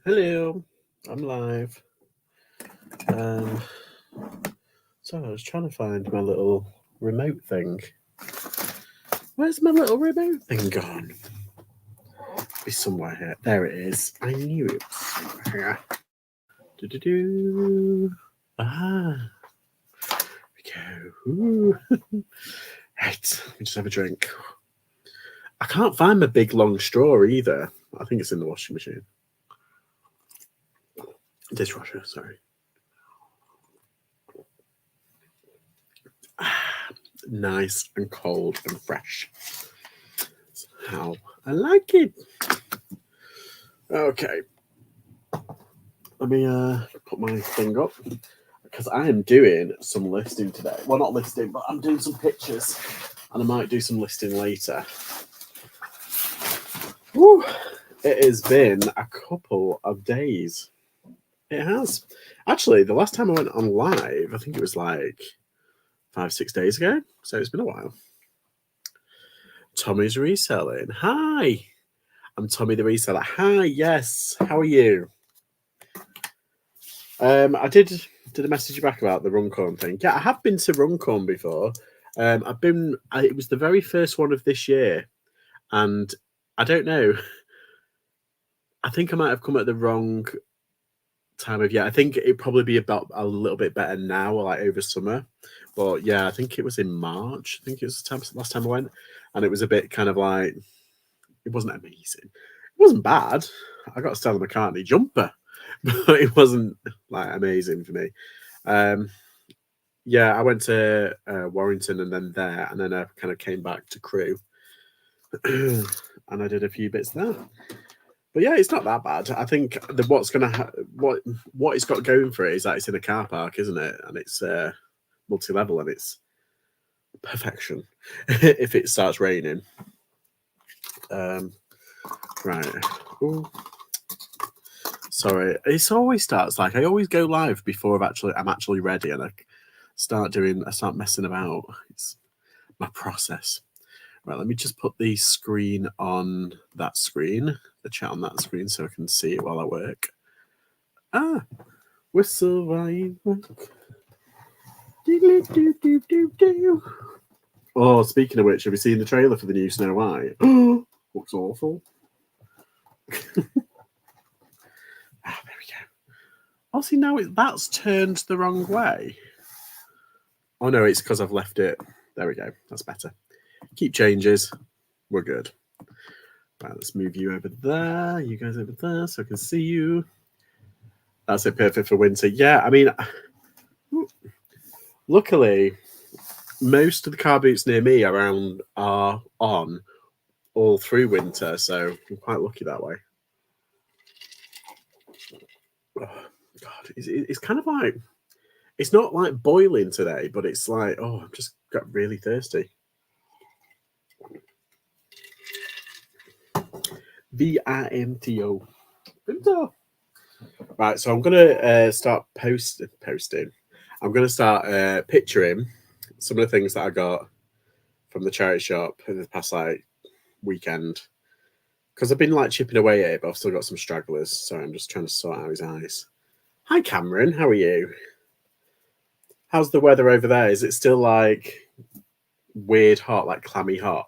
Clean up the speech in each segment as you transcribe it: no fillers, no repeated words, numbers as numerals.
Hello, I'm live. Um, so I was trying to find my little remote thing. Where's my little remote thing gone? Be somewhere here. There it is. I knew it was somewhere here. Do. Ah, there we go. Ooh. Right, let me just have a drink. I can't find my big long straw either. I think it's in the washing machine. Dishwasher, sorry. Nice and cold and fresh. That's how I like it. Okay. Let me put my thing up because I am doing some listing today. Well, not listing, but I'm doing some pictures and I might do some listing later. Woo. It has been a couple of days. It has. Actually, the last time I went on live, I think it was like 5-6 days ago. So it's been a while. Tommy's reselling. Hi. I'm Tommy the reseller. Hi, yes. How are you? I did a message you back about the Runcorn thing. Yeah, I have been to Runcorn before. It was the very first one of this year, and I don't know. I think I might have come at the wrong time of year. I think it'd probably be about a little bit better now, or like over summer. But yeah, I think it was in March. I think it was the last time I went, and it was a bit kind of like it wasn't amazing. It wasn't bad. I got a Stella McCartney jumper, but it wasn't like amazing for me. Yeah, I went to Warrington and then there, and then I kind of came back to Crewe, and I did a few bits there. But yeah, it's not that bad. I think what it's got going for it is that it's in a car park, isn't it? And it's multi-level, and it's perfection if it starts raining. Right. Ooh. Sorry, it always starts like I always go live before I'm actually ready, and I start messing about. It's my process. Right, let me just put the screen on that screen, the chat on that screen, so I can see it while I work. Ah, we're surviving. Oh, speaking of which, have you seen the trailer for the new Snow White? Looks awful. There we go. Oh, see, now that's turned the wrong way. Oh, no, it's because I've left it. There we go. That's better. Keep changes. We're good. Right, let's move you over there. You guys over there so I can see you. That's it. Perfect for winter. Yeah, I mean, luckily, most of the car boots near me are on all through winter, so I'm quite lucky that way. Oh, God, it's kind of like, it's not like boiling today, but it's like, oh, I've just got really thirsty. VINTO. Vinto. Right, so I'm gonna start posting. I'm gonna start picturing some of the things that I got from the charity shop in the past like weekend, because I've been like chipping away at it, but I've still got some stragglers. So I'm just trying to sort out his eyes. Hi, Cameron. How are you? How's the weather over there? Is it still like weird hot, like clammy hot?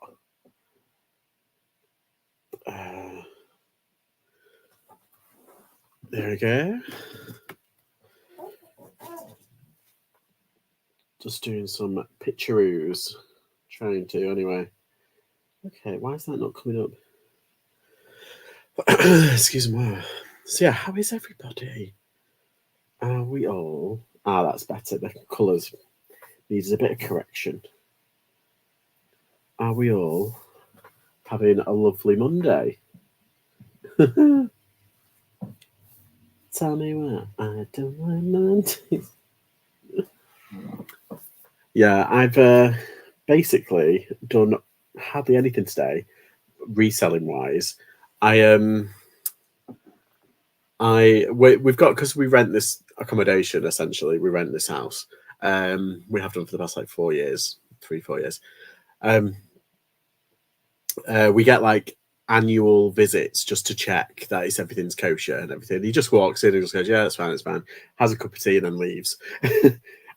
There we go. Just doing some pictureos. Trying to, anyway. Okay, why is that not coming up? Excuse me. So yeah, how is everybody? Are we all? Ah, that's better. The colours needs a bit of correction. Are we all having a lovely Monday? Tell me what I don't like Mondays. Yeah, I've basically done hardly anything today, reselling wise. We've got, because we rent this accommodation, essentially we rent this house. We have done for the past like 4 years, 3-4 years. We get like annual visits just to check that everything's kosher and everything. He just walks in and just goes, yeah, it's fine, it's fine. Has a cup of tea and then leaves.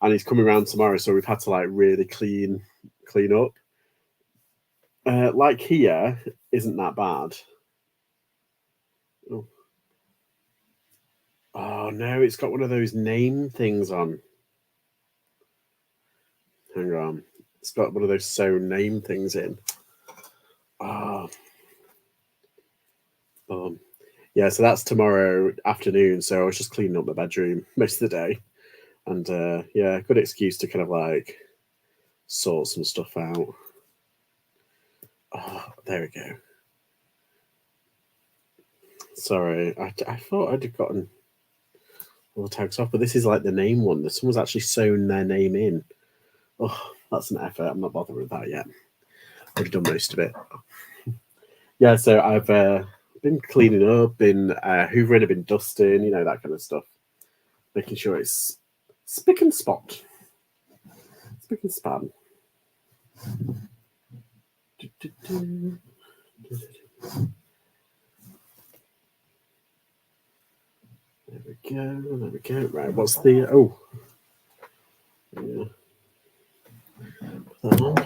And he's coming around tomorrow, so we've had to like really clean up. Like here isn't that bad. Oh no, it's got one of those name things on. Hang on. It's got one of those sewn name things in. Oh. Yeah, so that's tomorrow afternoon. So I was just cleaning up my bedroom most of the day. And yeah, good excuse to kind of like sort some stuff out. Oh, there we go. Sorry, I thought I'd have gotten all the tags off, but this is like the name one. That someone's actually sewn their name in. Oh, that's an effort. I'm not bothered with that yet. I've already done most of it. Yeah, so I've been cleaning up, been hoovering, I've been dusting, you know, that kind of stuff. Making sure it's spick and spot. Spick and span. There we go. Right, what's the... Oh. Yeah. Put that on.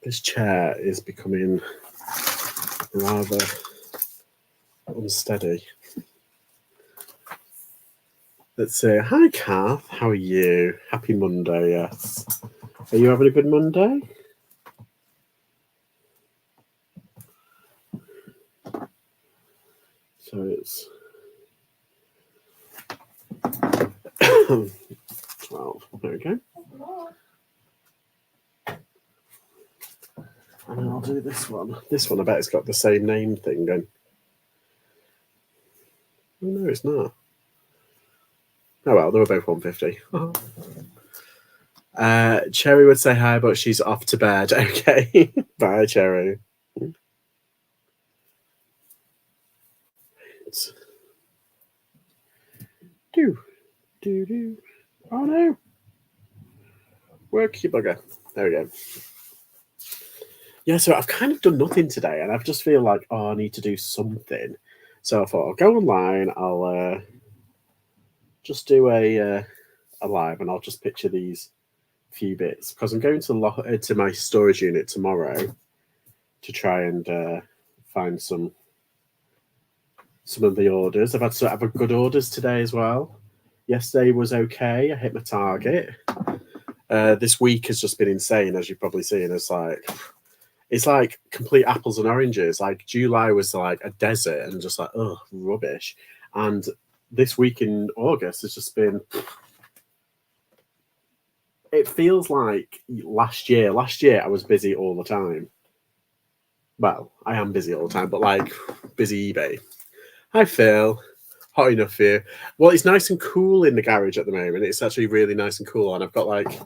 This chair is becoming rather unsteady. Let's say, hi, Kath. How are you? Happy Monday, yes. Are you having a good Monday? So it's 12. There we go. And then I'll do this one. This one, I bet it's got the same name thing going. Oh, no, it's not. Oh, well, they were both 150. Cherry would say hi, but she's off to bed. Okay. Bye, Cherry. Do. Oh, no. Work, you bugger. There we go. Yeah, so I've kind of done nothing today, and I just feel like, oh, I need to do something. So I thought I'll go online. I'll just do a live, and I'll just picture these few bits because I'm going to my storage unit tomorrow to try and find some of the orders. I've had good orders today as well. Yesterday was okay. I hit my target. This week has just been insane, as you've probably seen. It's like complete apples and oranges. Like July was like a desert and just like, oh, rubbish. And this week in August has just been, it feels like last year. Last year I was busy all the time. Well, I am busy all the time, but like busy eBay. Hi, Phil. Hot enough for you. Well, it's nice and cool in the garage at the moment. It's actually really nice and cool. And I've got like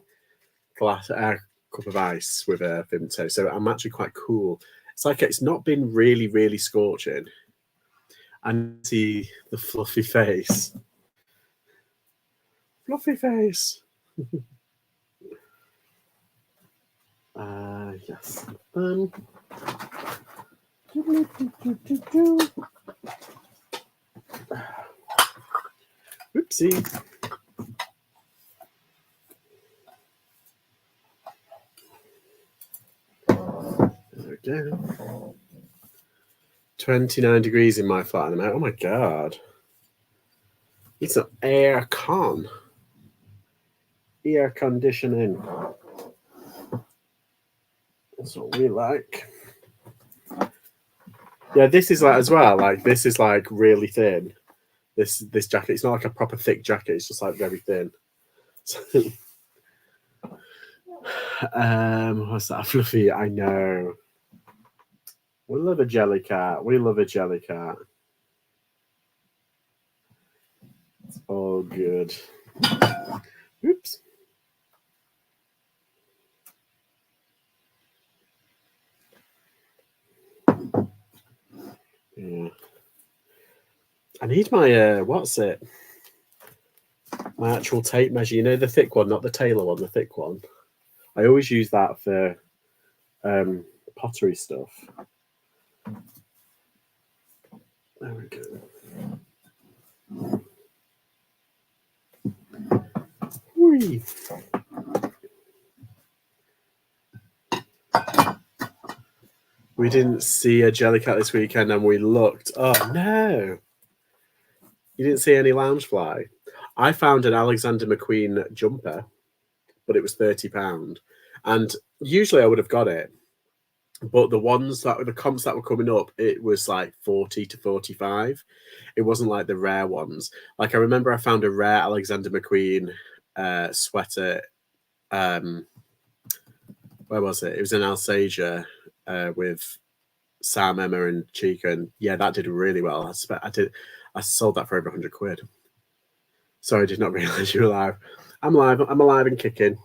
cup of ice with a Vimto, so I'm actually quite cool. It's like it's not been really, really scorching. And see the fluffy face. Fluffy face. Yes. Oopsie. There we go. 29 degrees in my flat, and I'm like, oh my god. It's an air con. Air conditioning. That's what we like. Yeah, this is like as well. Like this is like really thin. This jacket. It's not like a proper thick jacket. It's just like very thin. What's that? Fluffy. I know. We love a jelly cat. We love a jelly cat. It's all good. Oops. Yeah. I need my what's it? My actual tape measure. You know the thick one, not the Taylor one, the thick one. I always use that for pottery stuff. There we go. Whee. We didn't see a Jellycat this weekend, and we looked. Oh no! You didn't see any loungefly. I found an Alexander McQueen jumper, but it was £30, and usually I would have got it. But the comps that were coming up, it was like 40 to 45. It wasn't like the rare ones. Like I remember I found a rare Alexander McQueen sweater. Where was it? It was in Alsacia with Sam, Emma, and Chica, and yeah, that did really well. I sold that for over £100. Sorry, I did not realise you were alive. I'm alive. I'm alive and kicking.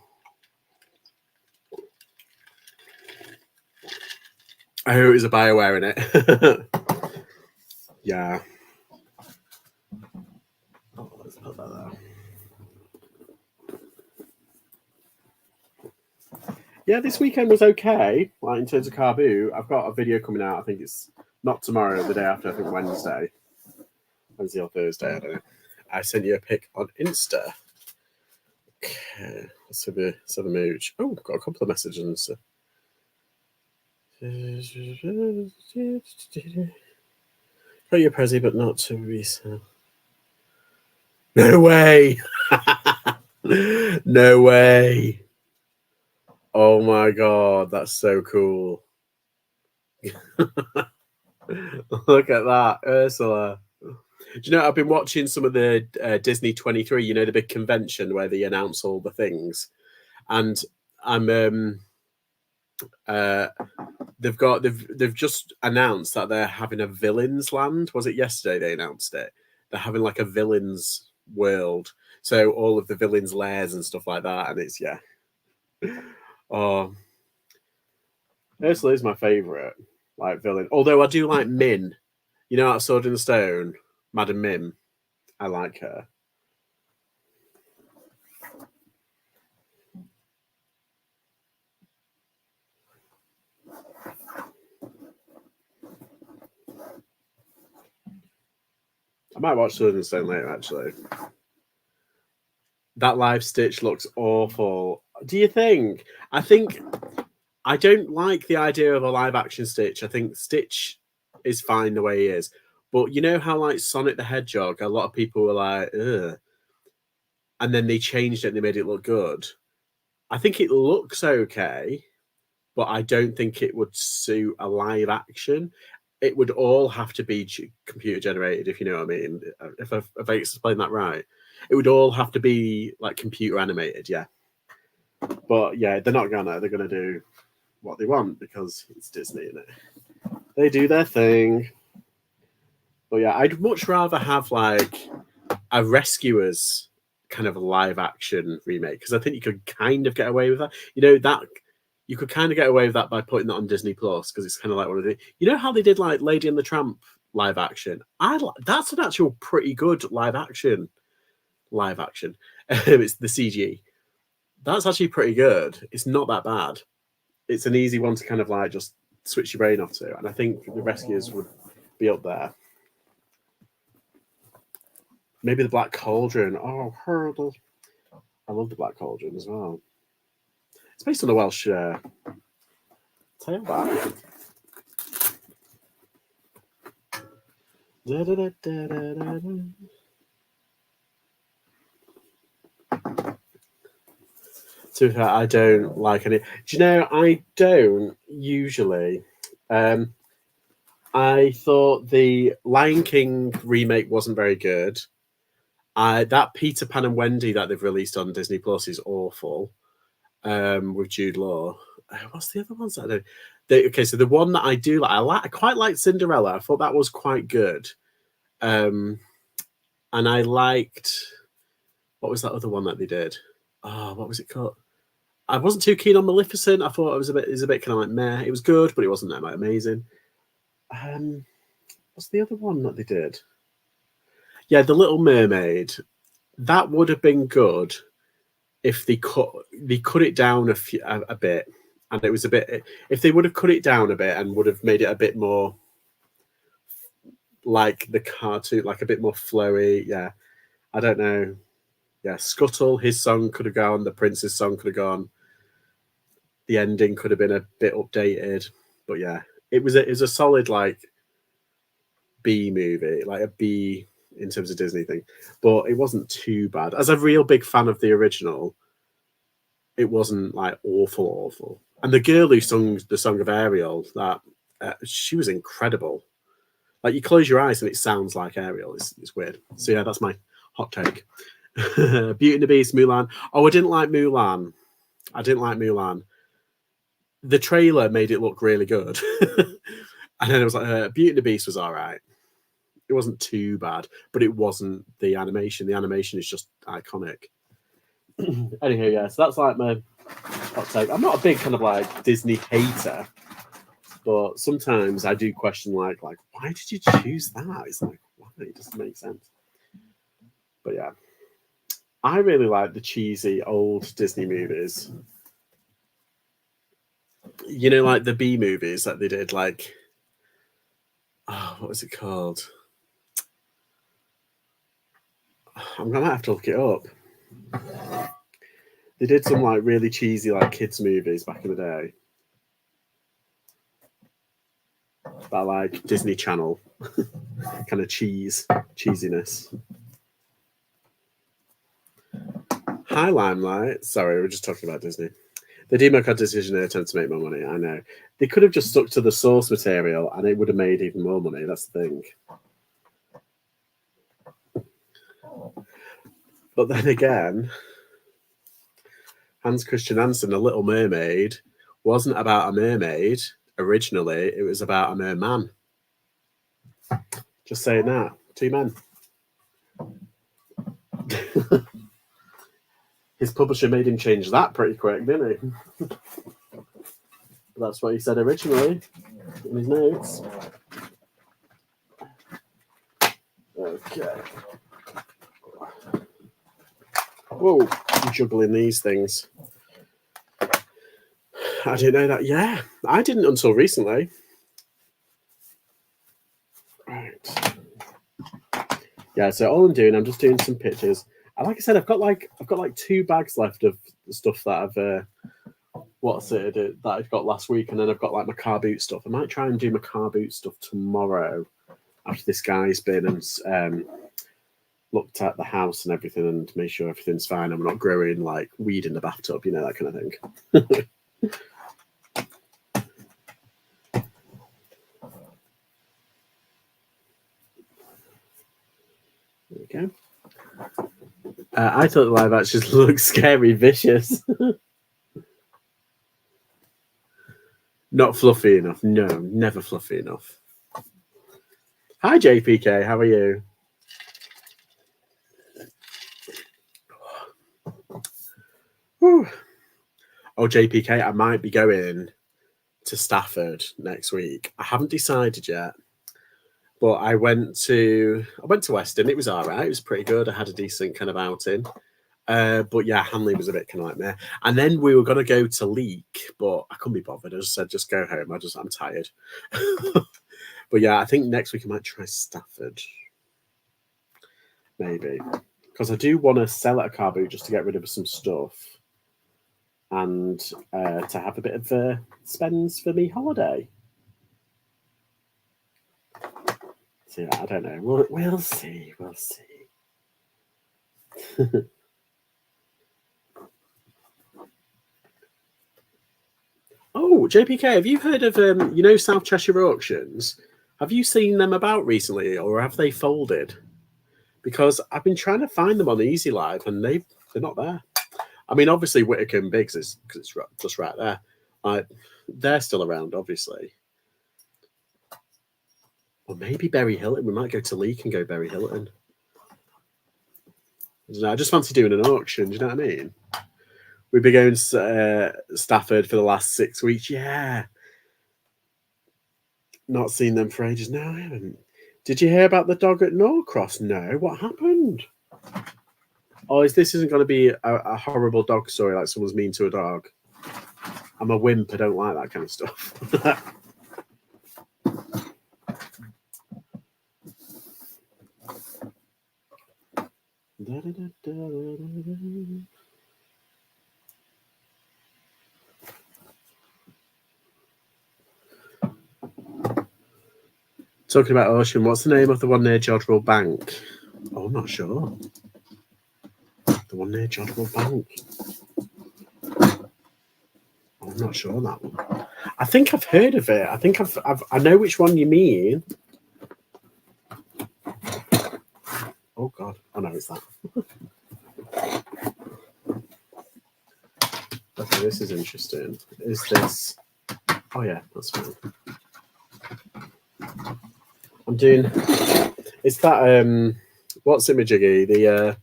I hope it was a BioWare in it. Yeah. Oh, let's put that there. Yeah, this weekend was okay. Like in terms of Carbu, I've got a video coming out. I think it's not tomorrow, the day after. I think Wednesday or Thursday. I don't know. I sent you a pic on Insta. Okay, let's have a mooch. Oh, I've got a couple of messages. Got your Prezi, but not to resell. No way! No way! Oh my god, that's so cool. Look at that, Ursula. Do you know, I've been watching some of the Disney 23, you know, the big convention where they announce all the things. And they've just announced that they're having a villains land. Was it yesterday they announced it? They're having like a villains world. So all of the villains' lairs and stuff like that. And it's, yeah. Oh, Ursula is my favourite, like, villain. Although I do like Min. You know, that Sword in the Stone, Madam Mim. I like her. I might watch Sword in the Stone later, actually. That live Stitch looks awful. Do you think? I don't like the idea of a live action Stitch. I think Stitch is fine the way he is. But you know how, like, Sonic the Hedgehog, a lot of people were like, ugh. And then they changed it and they made it look good. I think it looks okay, but I don't think it would suit a live action. It would all have to be computer generated, if you know what I mean. If I explained that right, it would all have to be like computer animated, yeah. But yeah, they're not gonna. They're gonna do what they want because it's Disney, isn't it? They do their thing. But yeah, I'd much rather have like a Rescuers kind of live action remake because I think you could kind of get away with that. You know, that you could kind of get away with that by putting that on Disney Plus because it's kind of like one of the. You know how they did like Lady and the Tramp live action? That's an actual pretty good live action. It's the CG. That's actually pretty good. It's not that bad. It's an easy one to kind of like just switch your brain off to, and I think the Rescuers would be up there. Maybe the Black Cauldron. Oh, hurdle! I love the Black Cauldron as well. It's based on a Welsh tailback. To be fair, I don't like any. Do you know, I don't usually. I thought the Lion King remake wasn't very good. That Peter Pan and Wendy that they've released on Disney Plus is awful. With Jude Law. What's the other ones that I do? Okay, so the one that I do like, I quite like Cinderella. I thought that was quite good. And I liked, what was that other one that they did? Oh, what was it called? I wasn't too keen on Maleficent. I thought it was a bit kind of like meh. It was good, but it wasn't that amazing. What's the other one that they did? Yeah, The Little Mermaid. That would have been good if they cut it down a bit And it was a bit. If they would have cut it down a bit and would have made it a bit more like the cartoon, like a bit more flowy. Yeah, I don't know. Yeah, Scuttle, his song could have gone. The Prince's song could have gone. The ending could have been a bit updated, but yeah, it was a solid like B movie, like a B in terms of Disney thing, but it wasn't too bad. As a real big fan of the original, it wasn't like awful. And the girl who sung the song of Ariel, that she was incredible. Like you close your eyes and it sounds like Ariel. It's weird. So yeah, that's my hot take. Beauty and the Beast, Mulan. Oh, I didn't like Mulan. The trailer made it look really good. And then it was like, Beauty and the Beast was all right. It wasn't too bad, but it wasn't the animation. The animation is just iconic. Anyhow, yeah, so that's like my hot take. I'm not a big kind of like Disney hater, but sometimes I do question like why did you choose that? It's like, why? It doesn't make sense. But yeah, I really like the cheesy old Disney movies. You know, like the B movies that they did, like, oh, what was it called? I'm gonna have to look it up. They did some like really cheesy like kids movies back in the day. That like Disney Channel kind of cheesiness. Hi Limelight. Sorry, we're just talking about Disney. The Democ decision they attempt to make more money. I know. They could have just stuck to the source material and it would have made even more money. That's the thing. But then again, Hans Christian Andersen, A Little Mermaid, wasn't about a mermaid originally. It was about a merman. Just saying that. 2 men. His publisher made him change that pretty quick, didn't he? That's what he said originally in his notes. Okay. Whoa, I'm juggling these things. I didn't know that. Yeah, I didn't until recently. Right. Yeah, so all I'm doing, I'm just doing some pictures. And like I said, I've got like 2 bags left of the stuff that I've that I've got last week, and then I've got like my car boot stuff. I might try and do my car boot stuff tomorrow after this guy's been and looked at the house and everything and made sure everything's fine and we're not growing like weed in the bathtub, you know, that kind of thing. There we go. I thought the live action looked scary, vicious. Not fluffy enough. No, never fluffy enough. Hi, JPK. How are you? Whew. Oh, JPK, I might be going to Stafford next week. I haven't decided yet, but I went to Weston. It was all right. It was pretty good. I had a decent kind of outing. But yeah, Hanley was a bit kind of like meh. And then we were going to go to Leek, but I couldn't be bothered. I just said, just go home. I'm tired. But yeah, I think next week I might try Stafford. Maybe. Because I do want to sell at a car boot just to get rid of some stuff. And to have a bit of spends for me holiday. So yeah, I don't know. We'll see. We'll see. Oh, JPK, have you heard of South Cheshire Auctions? Have you seen them about recently, or have they folded? Because I've been trying to find them on Easy Live, and they're not there. I mean, obviously Whittaker and Biggs is because it's just right there. They're still around, obviously. Or maybe Berry Hilton. We might go to Leek and go Berry Hilton. I just fancy doing an auction. Do you know what I mean? We've been going to Stafford for the last 6 weeks. Yeah. Not seen them for ages. No, I haven't. Did you hear about the dog at Norcross? No. What happened? Oh, this isn't going to be a horrible dog story like someone's mean to a dog? I'm a wimp. I don't like that kind of stuff. Talking about ocean, what's the name of the one near Jodrell Bank? Oh, I'm not sure. The one near Jodrell Bank. I'm not sure on that one. I think I've heard of it. I think I know which one you mean. Oh God! Oh no, it's that. Okay, this is interesting. Is this? Oh yeah, that's fine. I'm doing. It's that what's it, Majiggy? The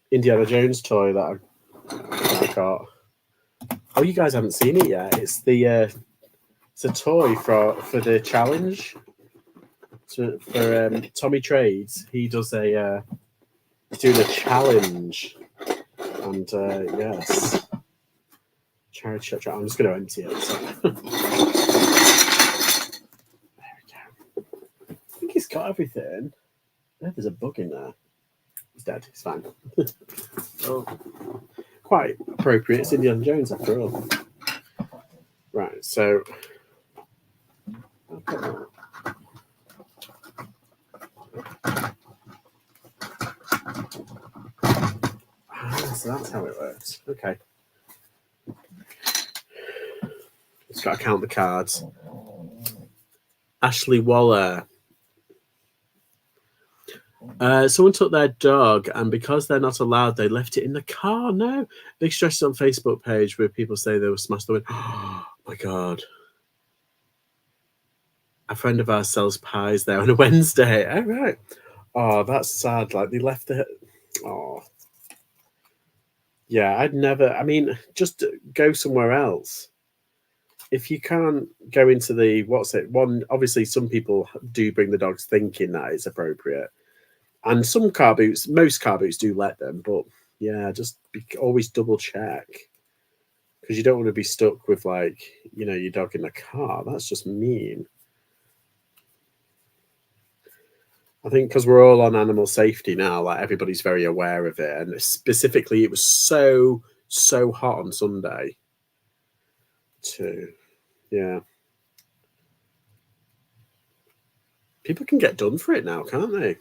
Indiana Jones toy that I got. Oh, you guys haven't seen it yet. It's the it's a toy for the challenge. So for Tommy Trades, he does a he's doing a challenge, and yes, charity shop. I'm just going to empty it. So. There we go. I think he's got everything. Oh, there's a bug in there. He's dead. He's fine. Oh, quite appropriate. It's Indiana Jones after all. Right. So. So that's how it works. Okay. Just got to count the cards. Ashley Waller. Someone took their dog, and because they're not allowed, they left it in the car. No. Big stresses on Facebook page where people say they were smashed the window. Oh my God. A friend of ours sells pies there on a Wednesday. Oh, right. Oh, that's sad. Like they left it. Oh. Yeah, I'd never. I mean, just go somewhere else. If you can't go into the one, obviously some people do bring the dogs thinking that it's appropriate, and some car boots, most car boots do let them. But yeah, just always double check, because you don't want to be stuck with your dog in the car. That's just mean. I think because we're all on animal safety now, like everybody's very aware of it. And specifically, it was so hot on Sunday too. Yeah. People can get done for it now, can't they?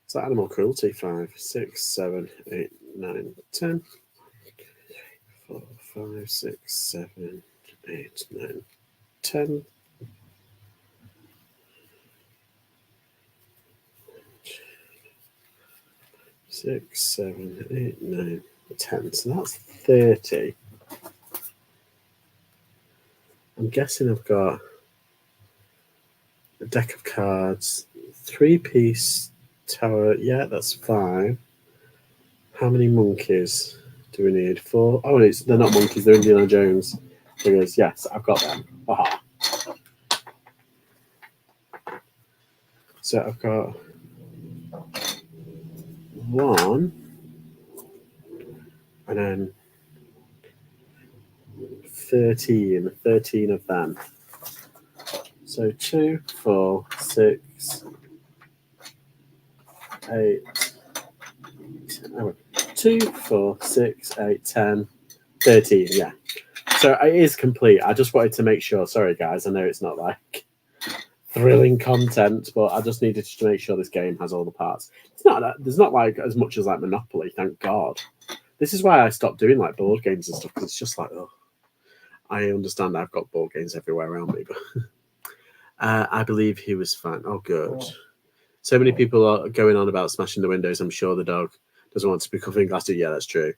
It's like animal cruelty. 5, 6, 7, 8, 9, 10. 4, 5, 6, 7, 8, 9, 10. 6, 7, 8, 9, 10. So that's 30. I'm guessing I've got a deck of cards, 3-piece tower. Yeah, that's fine. How many monkeys do we need? 4. Oh, they're not monkeys. They're Indiana Jones figures. Yes, I've got them. Aha. So I've got 1, and then 13 of them. So 2, 4, 6, 8, 2, 4, 6, 8, 10, 13. Yeah. So it is complete. I just wanted to make sure. Sorry, guys. I know it's not like thrilling content, but I just needed to make sure this game has all the parts. There's not like as much as like Monopoly. Thank God. This is why I stopped doing like board games and stuff, because it's just like, oh, I understand I've got board games everywhere around me, but I believe he was fine. Oh, good. So many people are going on about smashing the windows. I'm sure the dog doesn't want to be covered in glass. Yeah, that's true.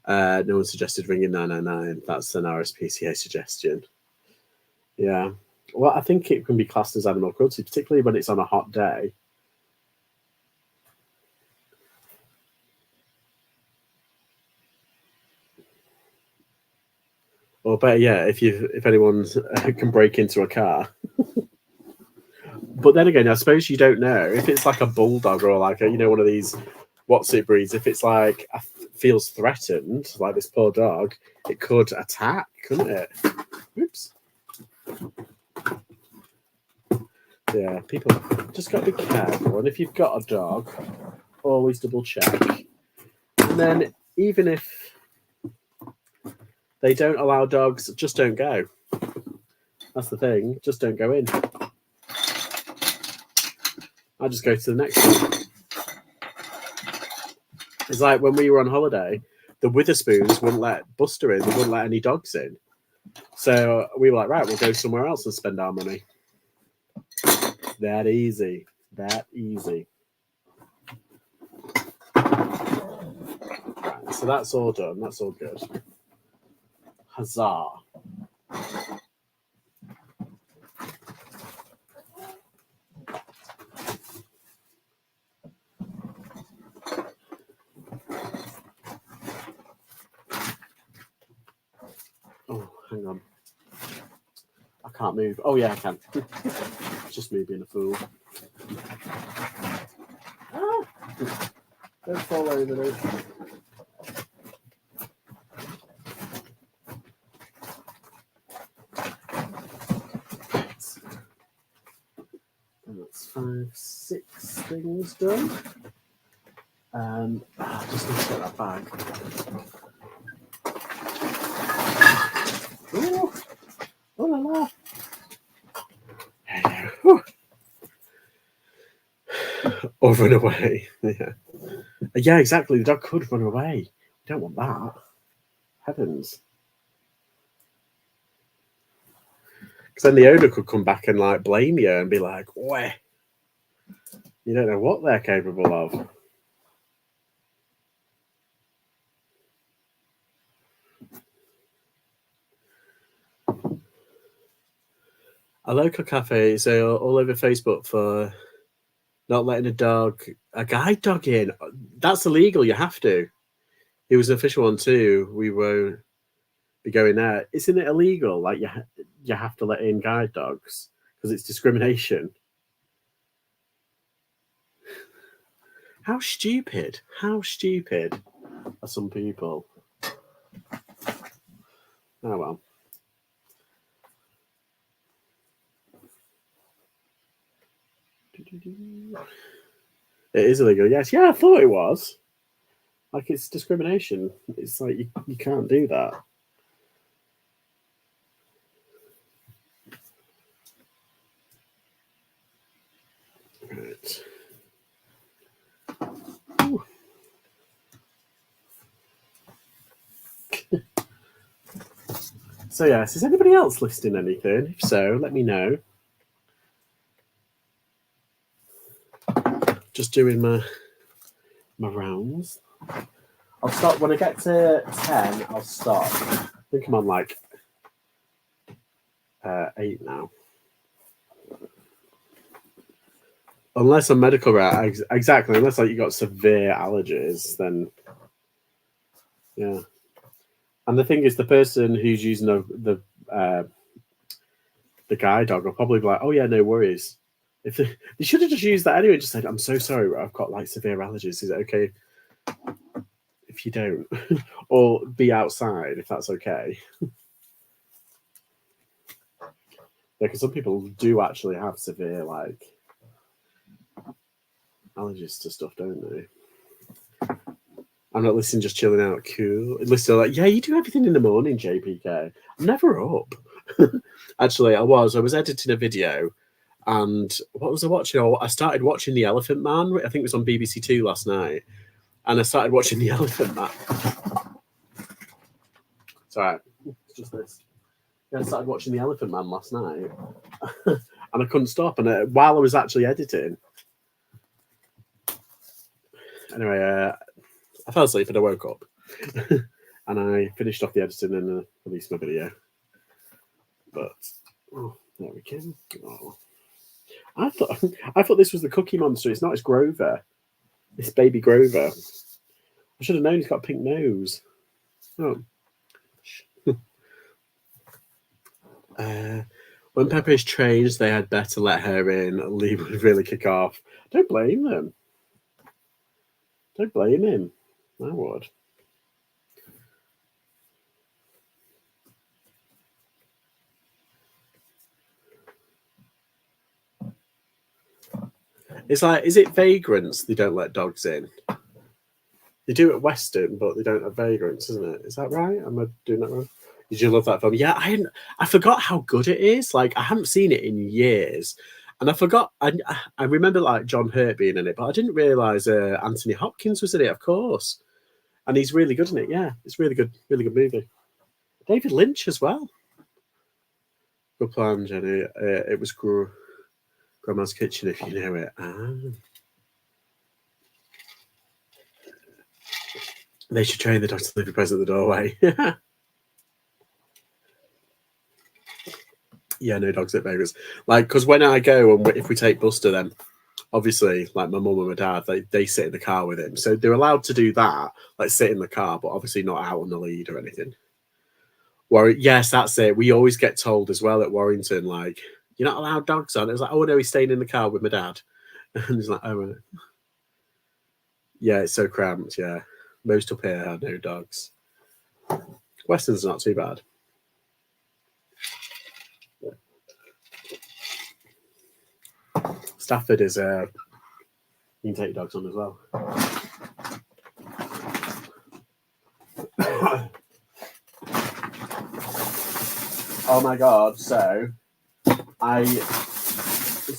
No one suggested ringing 999. That's an RSPCA suggestion. Yeah. Well, I think it can be classed as animal cruelty, particularly when it's on a hot day. Or better, yeah, if anyone can break into a car. But then again, I suppose you don't know if it's like a bulldog or like one of these what's it breeds. If it's like feels threatened, like this poor dog, it could attack, couldn't it? Oops. Yeah, people just got to be careful. And if you've got a dog, always double check. And then even if they don't allow dogs, just don't go. That's the thing. Just don't go in. I just go to the next one. It's like when we were on holiday, the Witherspoons wouldn't let Buster in. They wouldn't let any dogs in. So we were like, right, we'll go somewhere else and spend our money. That easy. That easy. Right, so that's all done. That's all good. Huzzah. Oh, hang on. I can't move. Oh, yeah, I can. It's just me being a fool. Ah! Don't fall over me. That's 5, 6 things done. I just need to get that bag. Ooh. Oh la la. There you go. Or run away. Yeah. Yeah, exactly. The dog could run away. We don't want that. Heavens. Because then the owner could come back and like blame you and be like, "Weh, you don't know what they're capable of." A local cafe is all over Facebook for not letting a guide dog in. That's illegal. You have to. It was an official one too. We won't be going there. Isn't it illegal? Like you have to let in guide dogs because it's discrimination. How stupid! How stupid are some people? Oh well. It is illegal. Yes. Yeah, I thought it was. Like it's discrimination. It's like you can't do that. Right. So yes, is anybody else listing anything? If so, let me know. Just doing my rounds. I'll stop when I get to 10. I'll stop. I think I'm on like 8 now. Unless a medical route, exactly. Unless like you got severe allergies, then yeah. And the thing is, the person who's using the guide dog will probably be like, "Oh yeah, no worries." If they should have just used that anyway, just said, "I'm so sorry, I've got like severe allergies. Is it okay if you don't, or be outside if that's okay?" Yeah, because some people do actually have severe like allergies to stuff, don't they? I'm not listening, just chilling out. Cool. Listen, like, yeah, you do everything in the morning, JPK. I'm never up. Actually, I was editing a video, and what was I watching? Oh, I started watching The Elephant Man. I think it was on BBC Two last night, and I started watching The Elephant Man. It's alright. It's just this. Yeah, I started watching The Elephant Man last night, and I couldn't stop. And while I was actually editing, anyway, I fell asleep and I woke up, and I finished off the editing and released my video. But there we go. Oh. I thought this was the Cookie Monster. It's not. It's Grover. It's baby Grover. I should have known he's got a pink nose. Oh. When Pepper is changed, they had better let her in. Lee would really kick off. Don't blame them. Don't blame him. I would. It's like, is it vagrants they don't let dogs in? They do at Western, but they don't have vagrants, isn't it? Is that right? Am I doing that wrong? Did you love that film? Yeah, I forgot how good it is. Like, I haven't seen it in years. And I forgot, I remember like John Hurt being in it, but I didn't realise Anthony Hopkins was in it, of course. And he's really good in it, yeah. It's really good movie. David Lynch as well. Good plan, Jenny. It was Grandma's Kitchen, if you know it. They should train the dog to leave a present at the doorway. Yeah, no dogs at Vegas. Like, because when I go and if we take Buster, then obviously, like my mum and my dad, they sit in the car with him, so they're allowed to do that, like sit in the car, but obviously not out on the lead or anything. Yes, that's it. We always get told as well at Warrington, like, you're not allowed dogs on. It was like, oh no, he's staying in the car with my dad, and he's like, oh, right. Yeah, it's so cramped. Yeah, most up here have no dogs. Western's not too bad. Stafford is you can take your dogs on as well. Oh my god! So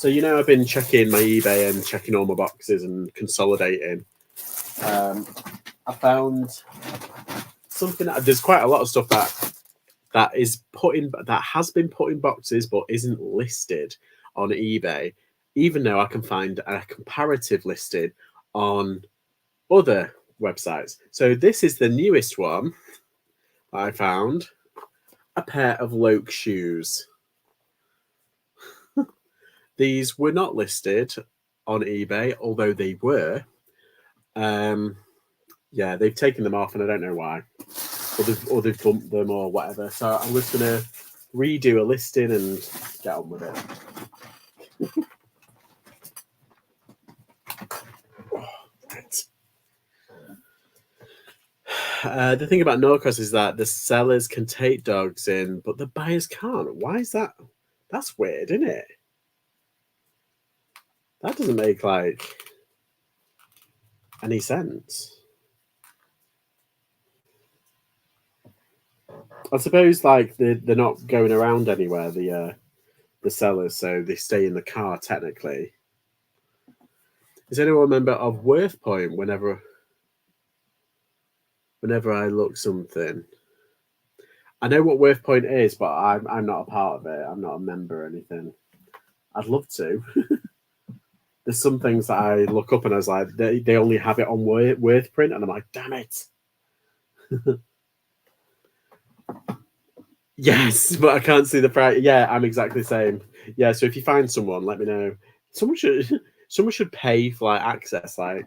you know, I've been checking my eBay and checking all my boxes and consolidating. I found something. There's quite a lot of stuff that has been put in boxes but isn't listed on eBay, even though I can find a comparative listing on other websites. So this is the newest one I found: a pair of Loke shoes. These were not listed on eBay, although they were. Yeah, they've taken them off, and I don't know why, or they've bumped them or whatever. So I'm just gonna redo a listing and get on with it. Right. The thing about Norcross is that the sellers can take dogs in, but the buyers can't. Why is that? That's weird, isn't it? That doesn't make like any sense. I suppose like they're not going around anywhere, the sellers, so they stay in the car technically. Does anyone remember of Worth Point? Whenever I look something, I know what Worth Point is, but I'm not a part of it. I'm not a member or anything. I'd love to. There's some things that I look up and I was like, they only have it on Worth Print, and I'm like, damn it. Yes, but I can't see the price. Yeah, I'm exactly the same. Yeah, so if you find someone, let me know. Someone should pay for like access, like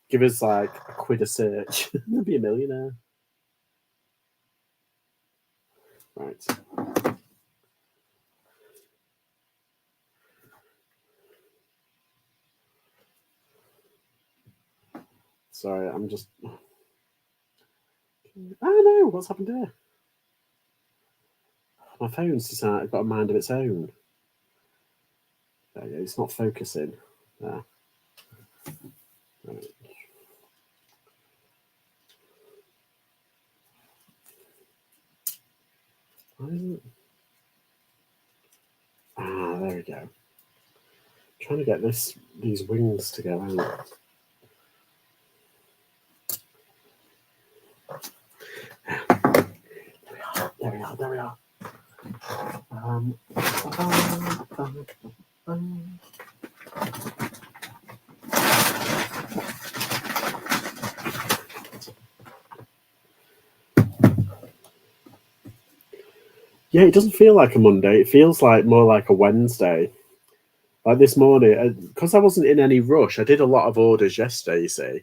give us like £1 a search. I'd be a millionaire. Right. Sorry, I'm just. I don't know what's happened here. My phone's just got a mind of its own. There you go. It's not focusing. There. Right. There we go. I'm trying to get these wings to go out. There we are. Yeah, it doesn't feel like a Monday. It feels like more like a Wednesday. Like this morning, because I wasn't in any rush. I did a lot of orders yesterday, you see,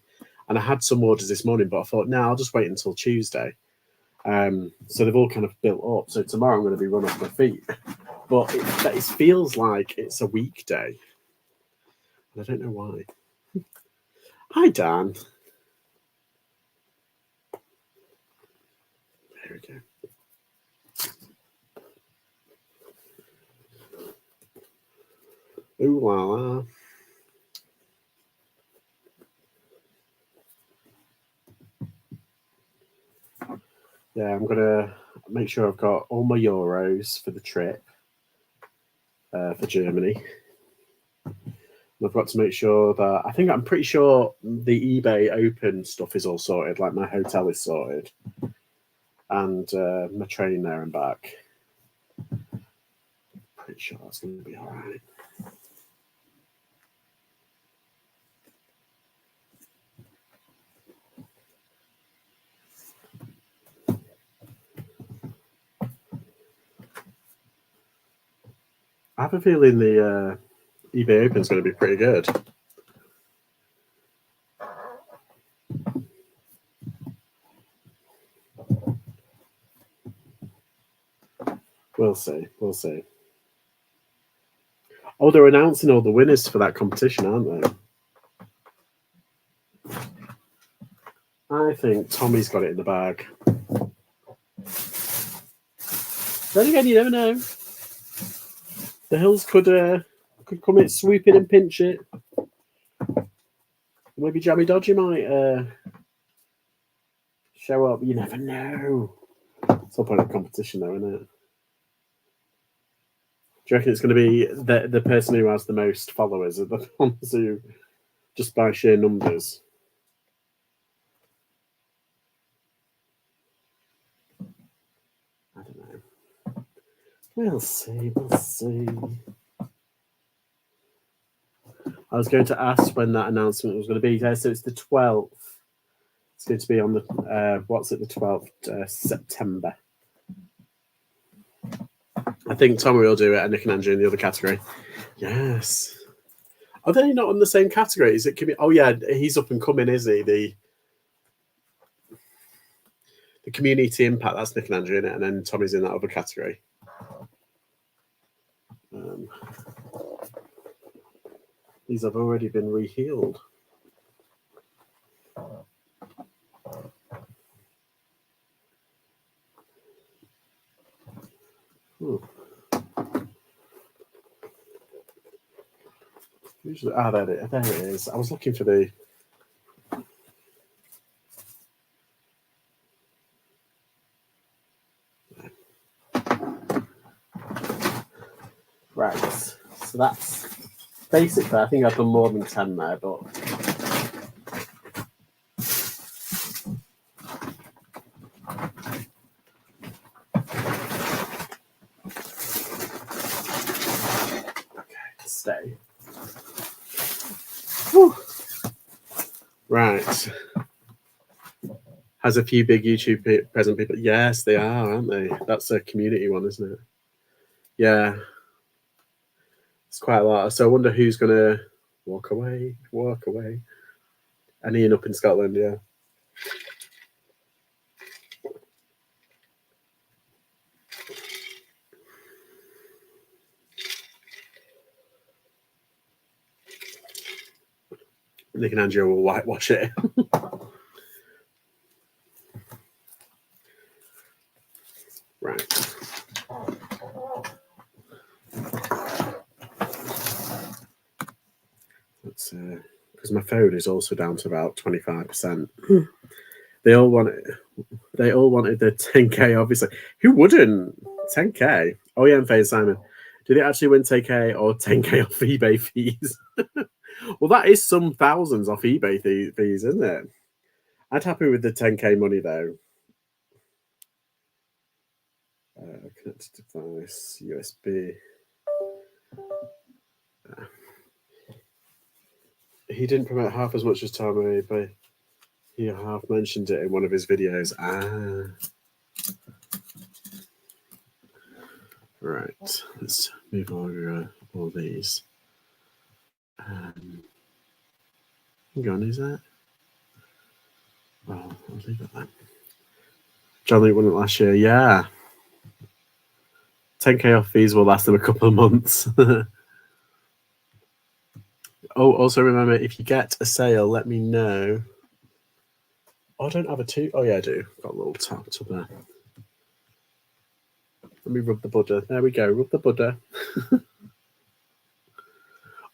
and I had some orders this morning, but I thought, no, I'll just wait until Tuesday. So they've all kind of built up. So tomorrow I'm going to be run off my feet. But it feels like it's a weekday. And I don't know why. Hi, Dan. There we go. Ooh la la. Yeah, I'm gonna make sure I've got all my euros for the trip for Germany. And I've got to make sure that I'm pretty sure the eBay Open stuff is all sorted. Like my hotel is sorted, and my train there and back. Pretty sure that's going to be all right. I have a feeling the eBay Open is going to be pretty good. We'll see. We'll see. Oh, they're announcing all the winners for that competition, aren't they? I think Tommy's got it in the bag. Then again, you never know. The Hills could come in, swoop in and pinch it. Maybe Jammy Dodgy might show up. You never know. It's all part of the competition, though, isn't it? Do you reckon it's going to be the person who has the most followers are the ones who, just by sheer numbers? I don't know. We'll see. We'll see. I was going to ask when that announcement was going to be. So it's the 12th. It's going to be on the, the 12th September. I think Tommy will do it and Nick and Andrew in the other category. Yes. Are they not in the same category? Is it? Oh, yeah, he's up and coming, is he? The community impact, that's Nick and Andrew in it, and then Tommy's in that other category. These have already been rehealed. Usually, there it is. I was looking for the. Right, so that's basically. I think I've done more than 10 there, but. Stay. Whew. Right. Has a few big YouTube present people. Yes, they are, aren't they? That's a community one, isn't it? Yeah. It's quite a lot. So I wonder who's going to walk away. And Ian up in Scotland, yeah. Nick and Andrew will whitewash it. Right. That's because my phone is also down to about 25%. They all wanted the 10k, obviously. Who wouldn't? 10k. Oh yeah, and Faye and Simon. Do they actually win 10k or 10k off eBay fees? Well, that is some thousands off eBay fees, isn't it? I'd happy with the 10k money though. Connected device, USB. He didn't promote half as much as Tommy, but he half mentioned it in one of his videos. Right, let's move over all these. Hang on, is that? Oh, I'll leave it then. John Luke won it last year, yeah. 10k off fees will last them a couple of months. Oh, also remember, if you get a sale, let me know. Oh, I don't have a two. Oh, yeah, I do. Got a little tap up there. Let me rub the butter. There we go. Rub the butter.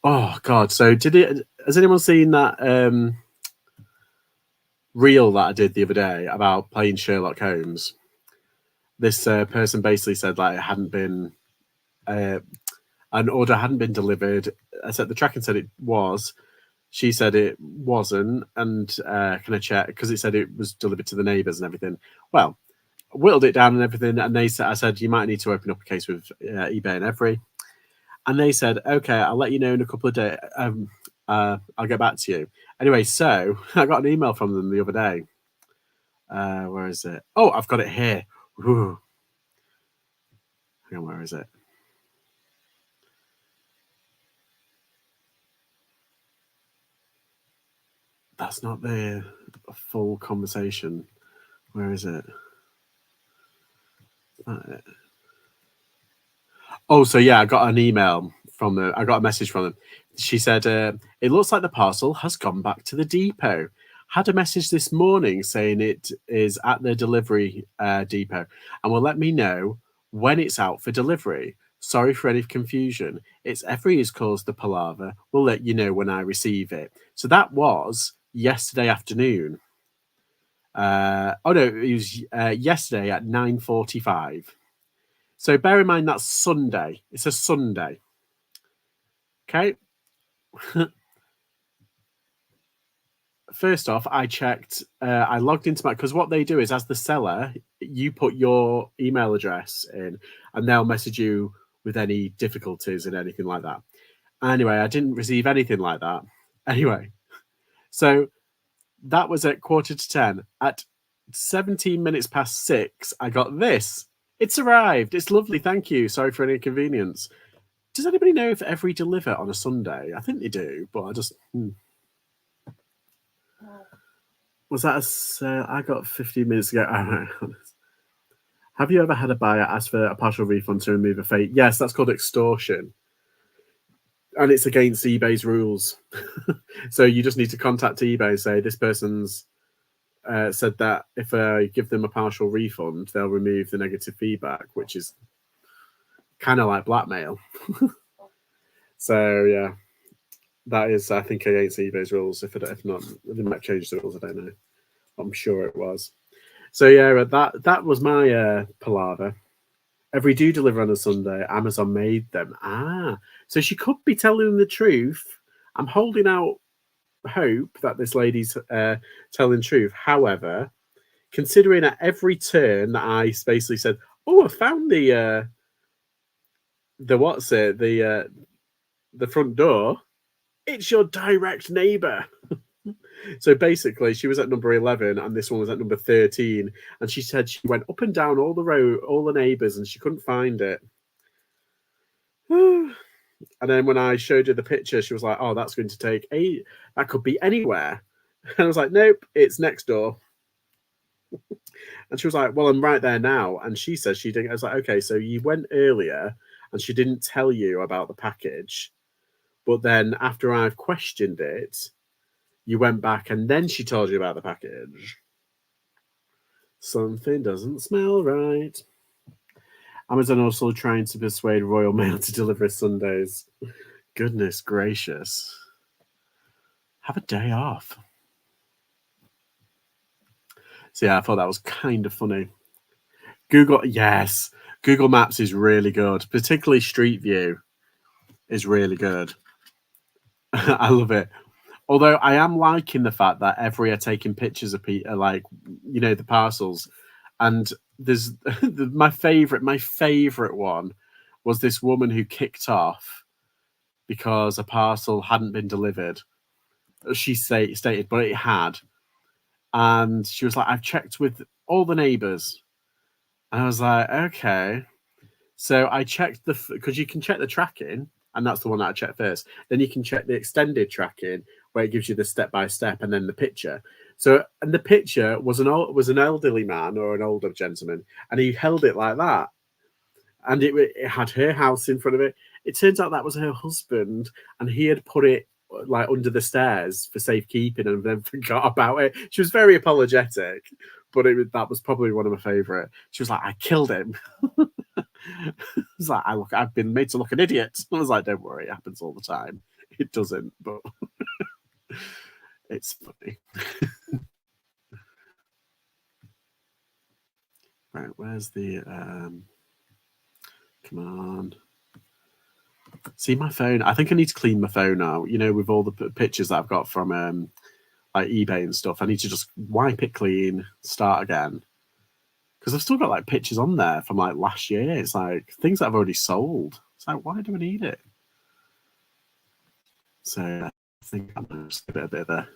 Oh, God. So has anyone seen that reel that I did the other day about playing Sherlock Holmes? this person basically said like it hadn't been an order hadn't been delivered. I said the tracking said it was. She said it wasn't, and can I check? Because it said it was delivered to the neighbours and everything. Well, whittled it down and everything, and they said, I said you might need to open up a case with eBay and Every, and they said, okay, I'll let you know in a couple of days. I'll get back to you. Anyway, so I got an email from them the other day. Where is it? Oh, I've got it here. Ooh. Hang on, where is it? That's not the full conversation. Where is it? Oh, so yeah, I got an email from them. I got a message from them. She said, it looks like the parcel has gone back to the depot. Had a message this morning saying it is at the delivery depot and will let me know when it's out for delivery. Sorry for any confusion. It's Every who's caused the palaver. We'll let you know when I receive it. So that was yesterday afternoon. Oh no, it was yesterday at 9:45. So bear in mind that's Sunday. It's a Sunday. Okay. First off, I checked. I logged into my because what they do is, as the seller, you put your email address in, and they'll message you with any difficulties and anything like that. Anyway, I didn't receive anything like that. Anyway, so that was at 9:45. At 17 minutes past 6, I got this. It's arrived. It's lovely. Thank you. Sorry for any inconvenience. Does anybody know if Every deliver on a Sunday? I think they do, but I just. Was that I got 15 minutes ago. Have you ever had a buyer ask for a partial refund to remove a fake? Yes, that's called extortion. And it's against eBay's rules. So you just need to contact eBay and say, this person's said that if I give them a partial refund, they'll remove the negative feedback, which is kind of like blackmail. So, yeah, that is, I think, against eBay's rules. If not, they might change the rules. I don't know. I'm sure it was. So yeah, that was my palaver. Every do deliver on a Sunday. Amazon made them. So she could be telling the truth. I'm holding out hope that this lady's telling truth. However, considering at every turn that I basically said, "Oh, I found the front door," it's your direct neighbour. So basically, she was at number 11 and this one was at number 13. And she said she went up and down all the road, all the neighbours, and she couldn't find it. And then when I showed her the picture, she was like, oh, that's going to take that could be anywhere. And I was like, nope, it's next door. And she was like, well, I'm right there now. And she says she didn't. I was like, okay, so you went earlier and she didn't tell you about the package. But then after I've questioned it, you went back and then she told you about the package. Something doesn't smell right. Amazon also trying to persuade Royal Mail to deliver Sundays. Goodness gracious. Have a day off. So yeah, I thought that was kind of funny. Google Maps is really good, particularly Street View is really good. I love it. Although I am liking the fact that Every are taking pictures of like, the parcels. And there's my favorite one was this woman who kicked off because a parcel hadn't been delivered. She stated, but it had. And she was like, I've checked with all the neighbours. And I was like, okay. So I checked because you can check the tracking, and that's the one that I checked first. Then you can check the extended tracking, where it gives you the step by step, and then the picture. So, and the picture was an elderly man or an older gentleman, and he held it like that, and it had her house in front of it. It turns out that was her husband, and he had put it like under the stairs for safekeeping, and then forgot about it. She was very apologetic, but that was probably one of my favourite. She was like, "I killed him." It's like, I've been made to look an idiot. I was like, don't worry, it happens all the time. It doesn't, but it's funny. Right, where's the come on. See my phone. I think I need to clean my phone out, you know, with all the pictures that I've got from like eBay and stuff. I need to just wipe it clean, start again. Because I've still got like pictures on there from like last year. It's like things that I've already sold. It's like, why do I need it? So I think I'm going to just give it a bit of a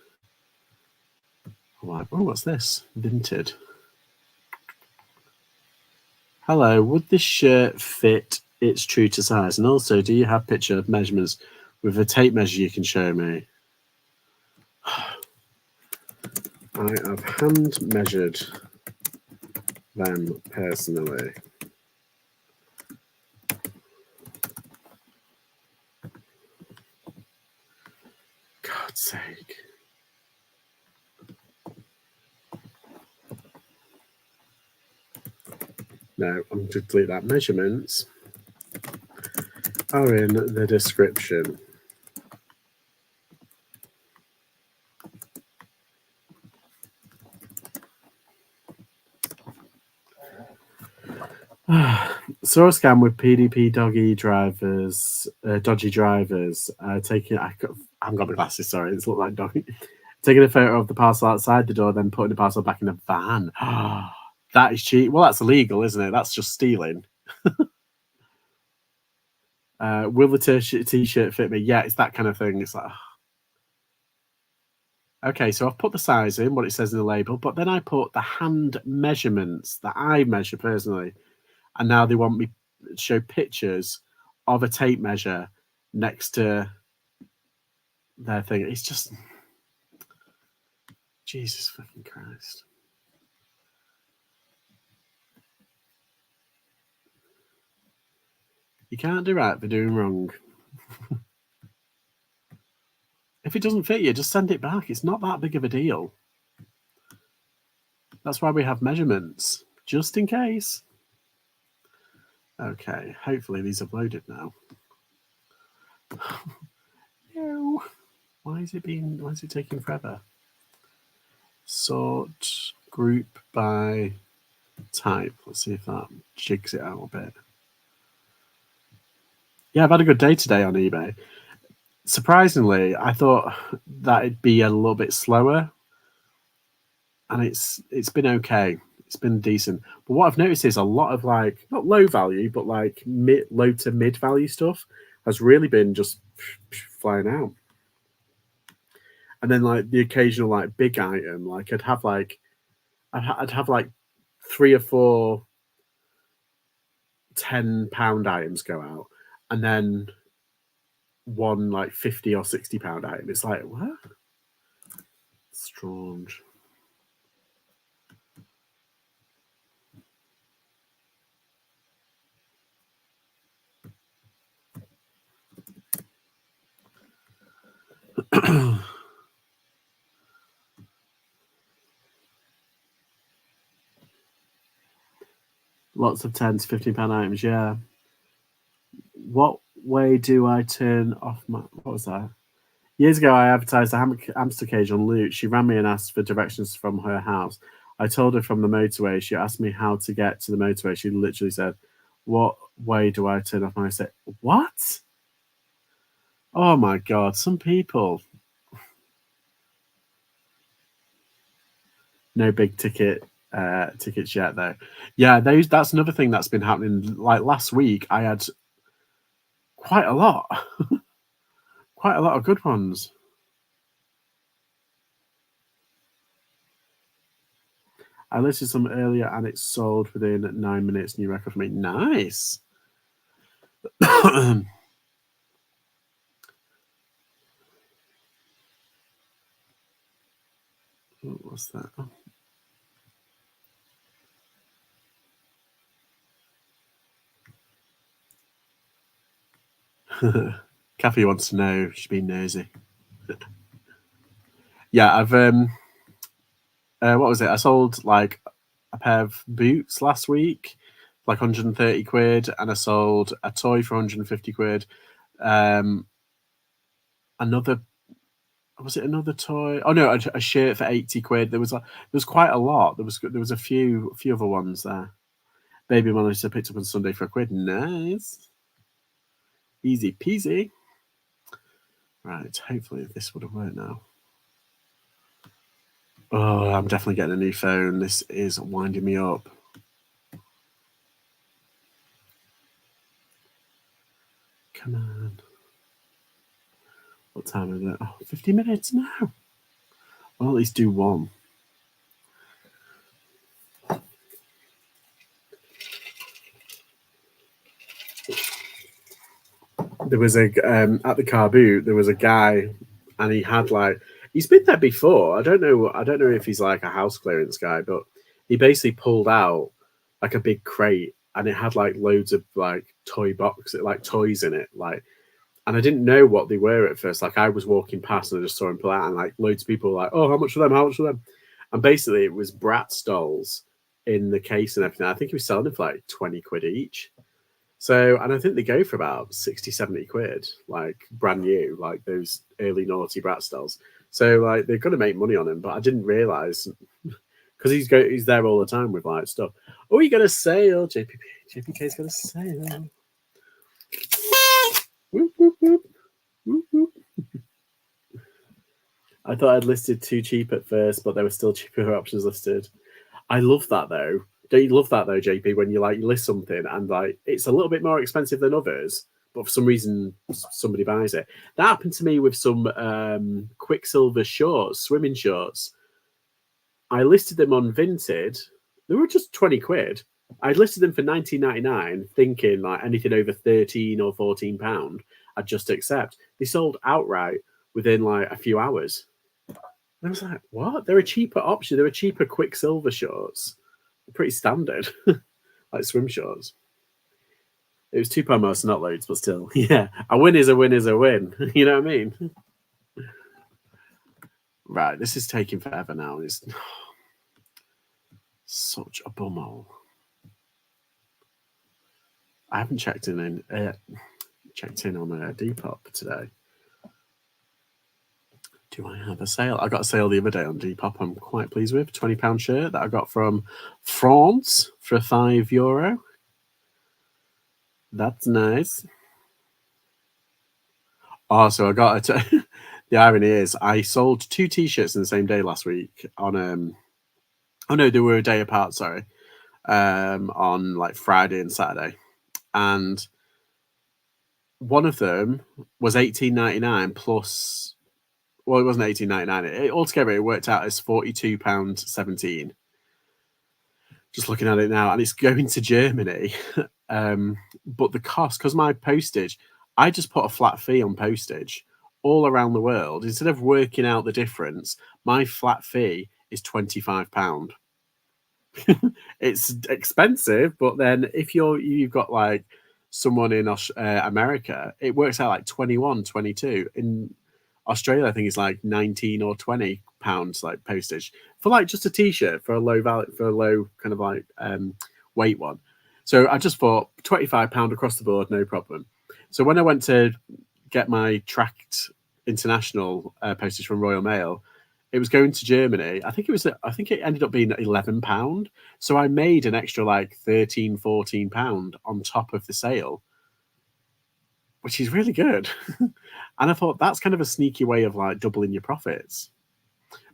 like, oh, what's this? Vinted. Hello, would this shirt fit its true to size? And also, do you have picture measurements with a tape measure you can show me? I have hand measured them personally. God's sake. No, I'm going to delete that. Measurements are in the description. Saw a scam with PDP dodgy drivers. Taking, I haven't got my glasses. Sorry, it's looked like doggy. Taking a photo of the parcel outside the door, then putting the parcel back in the van. That is cheap. Well, that's illegal, isn't it? That's just stealing. Will the t-shirt fit me? Yeah, it's that kind of thing. It's like, okay, so I've put the size in, what it says in the label, but then I put the hand measurements that I measure personally, and now they want me to show pictures of a tape measure next to their thing. It's just, Jesus fucking Christ. You can't do right for doing wrong. If it doesn't fit you, just send it back. It's not that big of a deal. That's why we have measurements, just in case. Okay, hopefully these have loaded now. No. Why is it taking forever? Sort group by type. Let's see if that jigs it out a bit. Yeah, I've had a good day today on eBay. Surprisingly, I thought that it'd be a little bit slower, and it's been okay. It's been decent. But what I've noticed is a lot of like not low value, but like low to mid value stuff has really been just flying out. And then like the occasional like big item, like I'd have like 3 or 4 £10 items go out, and then one like 50 or £60 item. It's like, what? Strange. Lots of £10 to £15 items, yeah. What way do I turn off my... What was that? Years ago, I advertised a hamster cage on Loot. She ran me and asked for directions from her house. I told her from the motorway. She asked me how to get to the motorway. She literally said, what way do I turn off my... I said, what? Oh my God, some people... No big tickets yet, though. Yeah, that's another thing that's been happening. Like last week, I had quite a lot, quite a lot of good ones. I listed some earlier, and it sold within 9 minutes. New record for me. Nice. What's that? Kathy wants to know. She's been nosy. Yeah, I've what was it? I sold like a pair of boots last week, like 130 quid, and I sold a toy for 150 quid. Another, was it another toy? Oh no, a shirt for 80 quid. There was quite a lot. There was a few other ones there. Baby monitor picked up on Sunday for £1. Nice. Easy peasy. Right, hopefully this would have worked now. Oh, I'm definitely getting a new phone. This is winding me up. Come on. What time is it? Oh, 50 minutes now. I'll at least do one. There was a at the car boot. There was a guy, and he had he's been there before. I don't know if he's like a house clearance guy, but he basically pulled out like a big crate, and it had like loads of like toy boxes, like toys in it, and I didn't know what they were at first. Like I was walking past and I just saw him pull out, and like loads of people were like, "Oh, how much for them? How much for them?" And basically, it was Bratz dolls in the case and everything. I think he was selling them for like 20 quid each. So, and I think they go for about 60, 70 quid, like brand new, like those early naughty Bratz dolls. So, like, they're going to make money on him, but I didn't realize because he's there all the time with like stuff. Oh, you got a sale, JPK's got a sale. Whoop, whoop, whoop. Whoop, whoop. I thought I'd listed too cheap at first, but there were still cheaper options listed. I love that though. Don't you love that though, JP? When you list something and like it's a little bit more expensive than others, but for some reason somebody buys it. That happened to me with some Quicksilver shorts, swimming shorts. I listed them on Vinted. They were just 20 quid. I listed them for 19.99, thinking like anything over 13 or 14 pound, I'd just accept. They sold outright within like a few hours. And I was like, what? They're a cheaper option. They're a cheaper Quicksilver shorts. They're pretty standard, like swim shorts. It was £2 more, so not loads, but still. Yeah, a win is a win is a win. You know what I mean? Right, this is taking forever now. It's such a bumhole. I haven't checked in on Depop today. Do I have a sale? I got a sale the other day on Depop. I'm quite pleased with £20 shirt that I got from France for €5. That's nice. Oh, so I got it. The irony is, I sold 2 T-shirts in the same day last week. On oh no, they were a day apart. Sorry, on like Friday and Saturday, and one of them was £18.99 plus. Well, it wasn't £18.99. Altogether, it worked out as £42.17. Just looking at it now, and it's going to Germany. But the cost, because my postage, I just put a flat fee on postage all around the world. Instead of working out the difference, my flat fee is £25. It's expensive, but then if you've got like someone in America, it works out like 21, 22. In Australia, I think it's like 19 or £20 like postage for like just a t-shirt for a low kind of like weight one. So I just thought £25 across the board, no problem. So when I went to get my tracked international postage from Royal Mail, it was going to Germany. I think it ended up being £11. So I made an extra like £13, £14 on top of the sale, which is really good. And I thought that's kind of a sneaky way of like doubling your profits.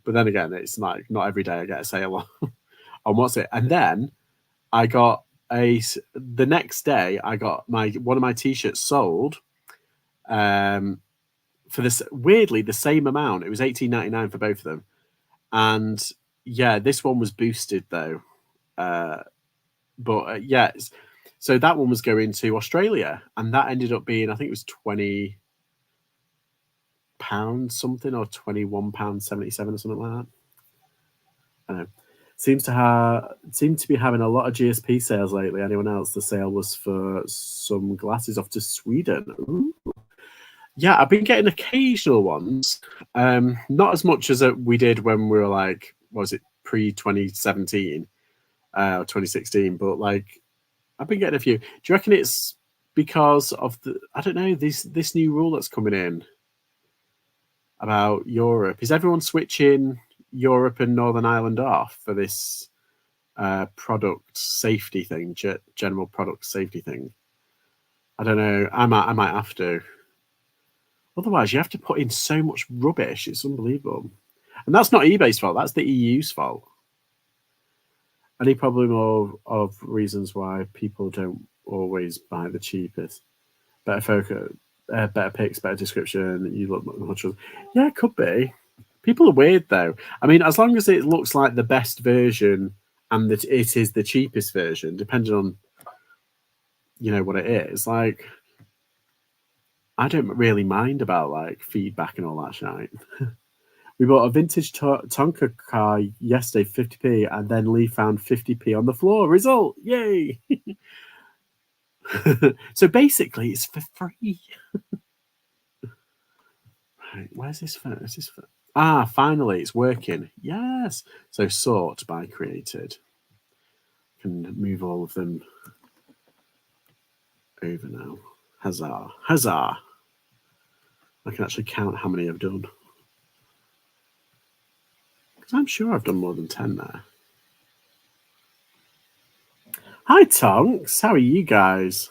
But then again, it's like not every day I get a sale on what's it. And then I got the next day I got one of my T-shirts sold for this weirdly the same amount. It was £18.99 for both of them. And yeah, this one was boosted though. Yeah, so that one was going to Australia, and that ended up being, I think it was £20 something, or £21.77 or something like that. I don't know. Seem to be having a lot of GSP sales lately. Anyone else? The sale was for some glasses off to Sweden. Ooh. Yeah, I've been getting occasional ones. Not as much as we did when we were like, what was it, pre-2017 or 2016, but like I've been getting a few. Do you reckon it's because of I don't know, this new rule that's coming in about Europe? Is everyone switching Europe and Northern Ireland off for this product safety thing, general product safety thing. I don't know. I might have to. Otherwise, you have to put in so much rubbish. It's unbelievable. And that's not eBay's fault. That's the EU's fault. Any problem of reasons why people don't always buy the cheapest? Better focus, better pics, better description. You look much. Yeah, it could be. People are weird though. I mean, as long as it looks like the best version and that it is the cheapest version, depending on what it is. Like, I don't really mind about like feedback and all that shit. We bought a vintage Tonka car yesterday, 50p, and then Lee found 50p on the floor. Result, yay! So basically, it's for free. Right, where's this for? Finally, it's working. Yes. So sort by created. Can move all of them over now. Huzzah! Huzzah! I can actually count how many I've done. Because I'm sure I've done more than 10 there. Hi, Tonks. How are you guys?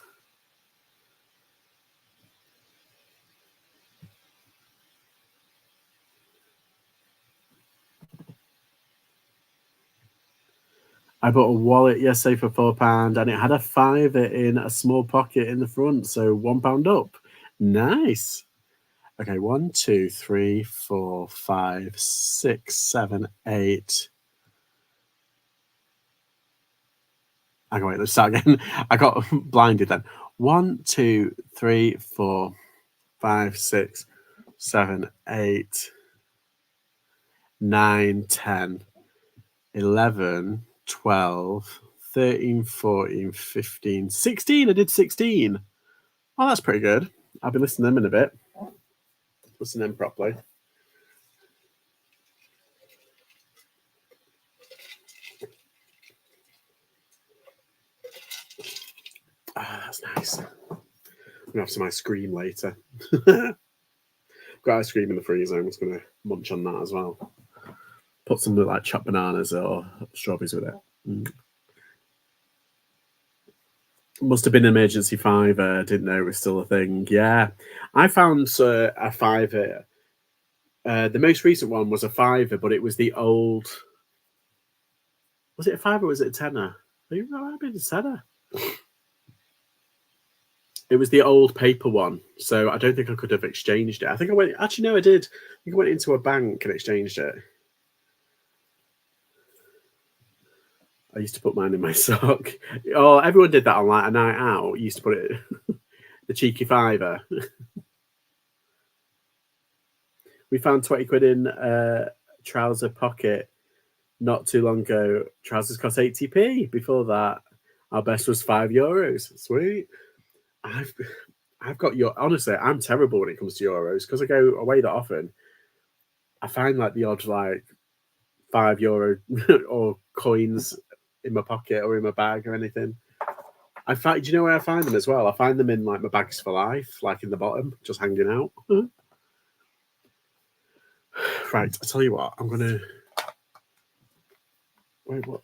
I bought a wallet yesterday for £4 and it had a fiver in a small pocket in the front, so £1 up. Nice. Okay, 1, 2, 3, 4, 5, 6, 7, 8. Okay, wait, let's start again. I got blinded then. 1, 2, 3, 4, 5, 6, 7, 8, 9, 10, 11, 12, 13, 14, 15, 16. I did 16. Oh, that's pretty good. I'll be listening to them in a bit. Listen to them properly. That's nice. I'm going to have some ice cream later. Got ice cream in the freezer. I'm just going to munch on that as well. Put some like chopped bananas or strawberries with it. Must have been an emergency fiver. Didn't know it was still a thing. Yeah. I found a fiver. The most recent one was a fiver, but it was the old. Was it a fiver or was it a tenner? It might have been a tenner. It was the old paper one, so I don't think I could have exchanged it. I think I went. Actually, no, I did. I think I went into a bank and exchanged it. I used to put mine in my sock. Oh, everyone did that on like a night out. You used to put it the cheeky fiver. We found 20 quid in a trouser pocket not too long ago. Trousers cost 80p. Before that, our best was €5. Sweet. I've got honestly, I'm terrible when it comes to euros because I go away that often. I find like the odd like €5 or coins in my pocket or in my bag or anything. Do you know where I find them as well? I find them in like my bags for life, like in the bottom, just hanging out. Right, I'll tell you what, I'm gonna wait, what?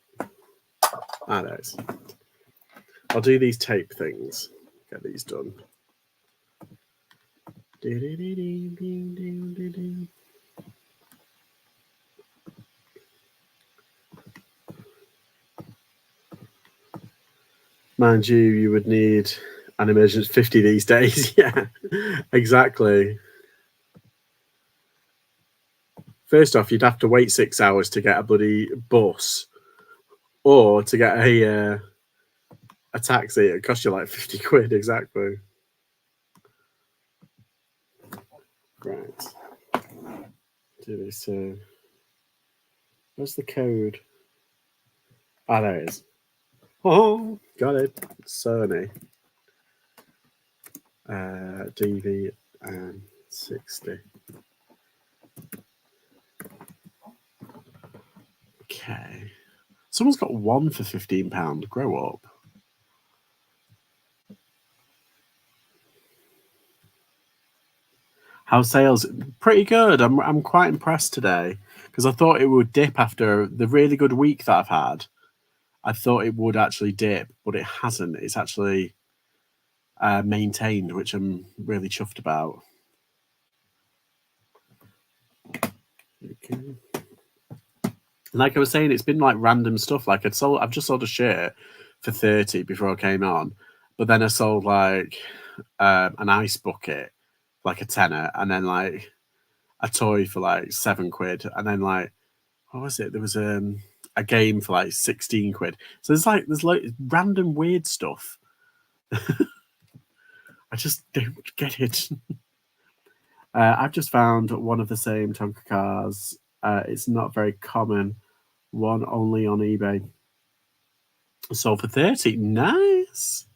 There it is. I'll do these tape things. Get these done. Mind you would need an emergency 50 these days. Yeah, exactly. First off, you'd have to wait 6 hours to get a bloody bus or to get a taxi. It costs you like 50 quid, exactly. Right. Do this. Where's the code? There it is. Oh, got it. Sony. DV and 60. Okay. Someone's got one for £15. Grow up. How's sales? Pretty good. I'm quite impressed today because I thought it would dip after the really good week that I've had. I thought it would actually dip, but it hasn't. It's actually maintained, which I'm really chuffed about. Okay. Like I was saying, it's been like random stuff. Like I've just sold a shirt for 30 before I came on, but then I sold like an ice bucket, like a tenner, and then like a toy for like £7, and then like what was it? There was a game for like 16 quid. So there's like random weird stuff. I just don't get it. I've just found one of the same Tonka cars. It's not very common. One only on eBay. Sold for 30. Nice.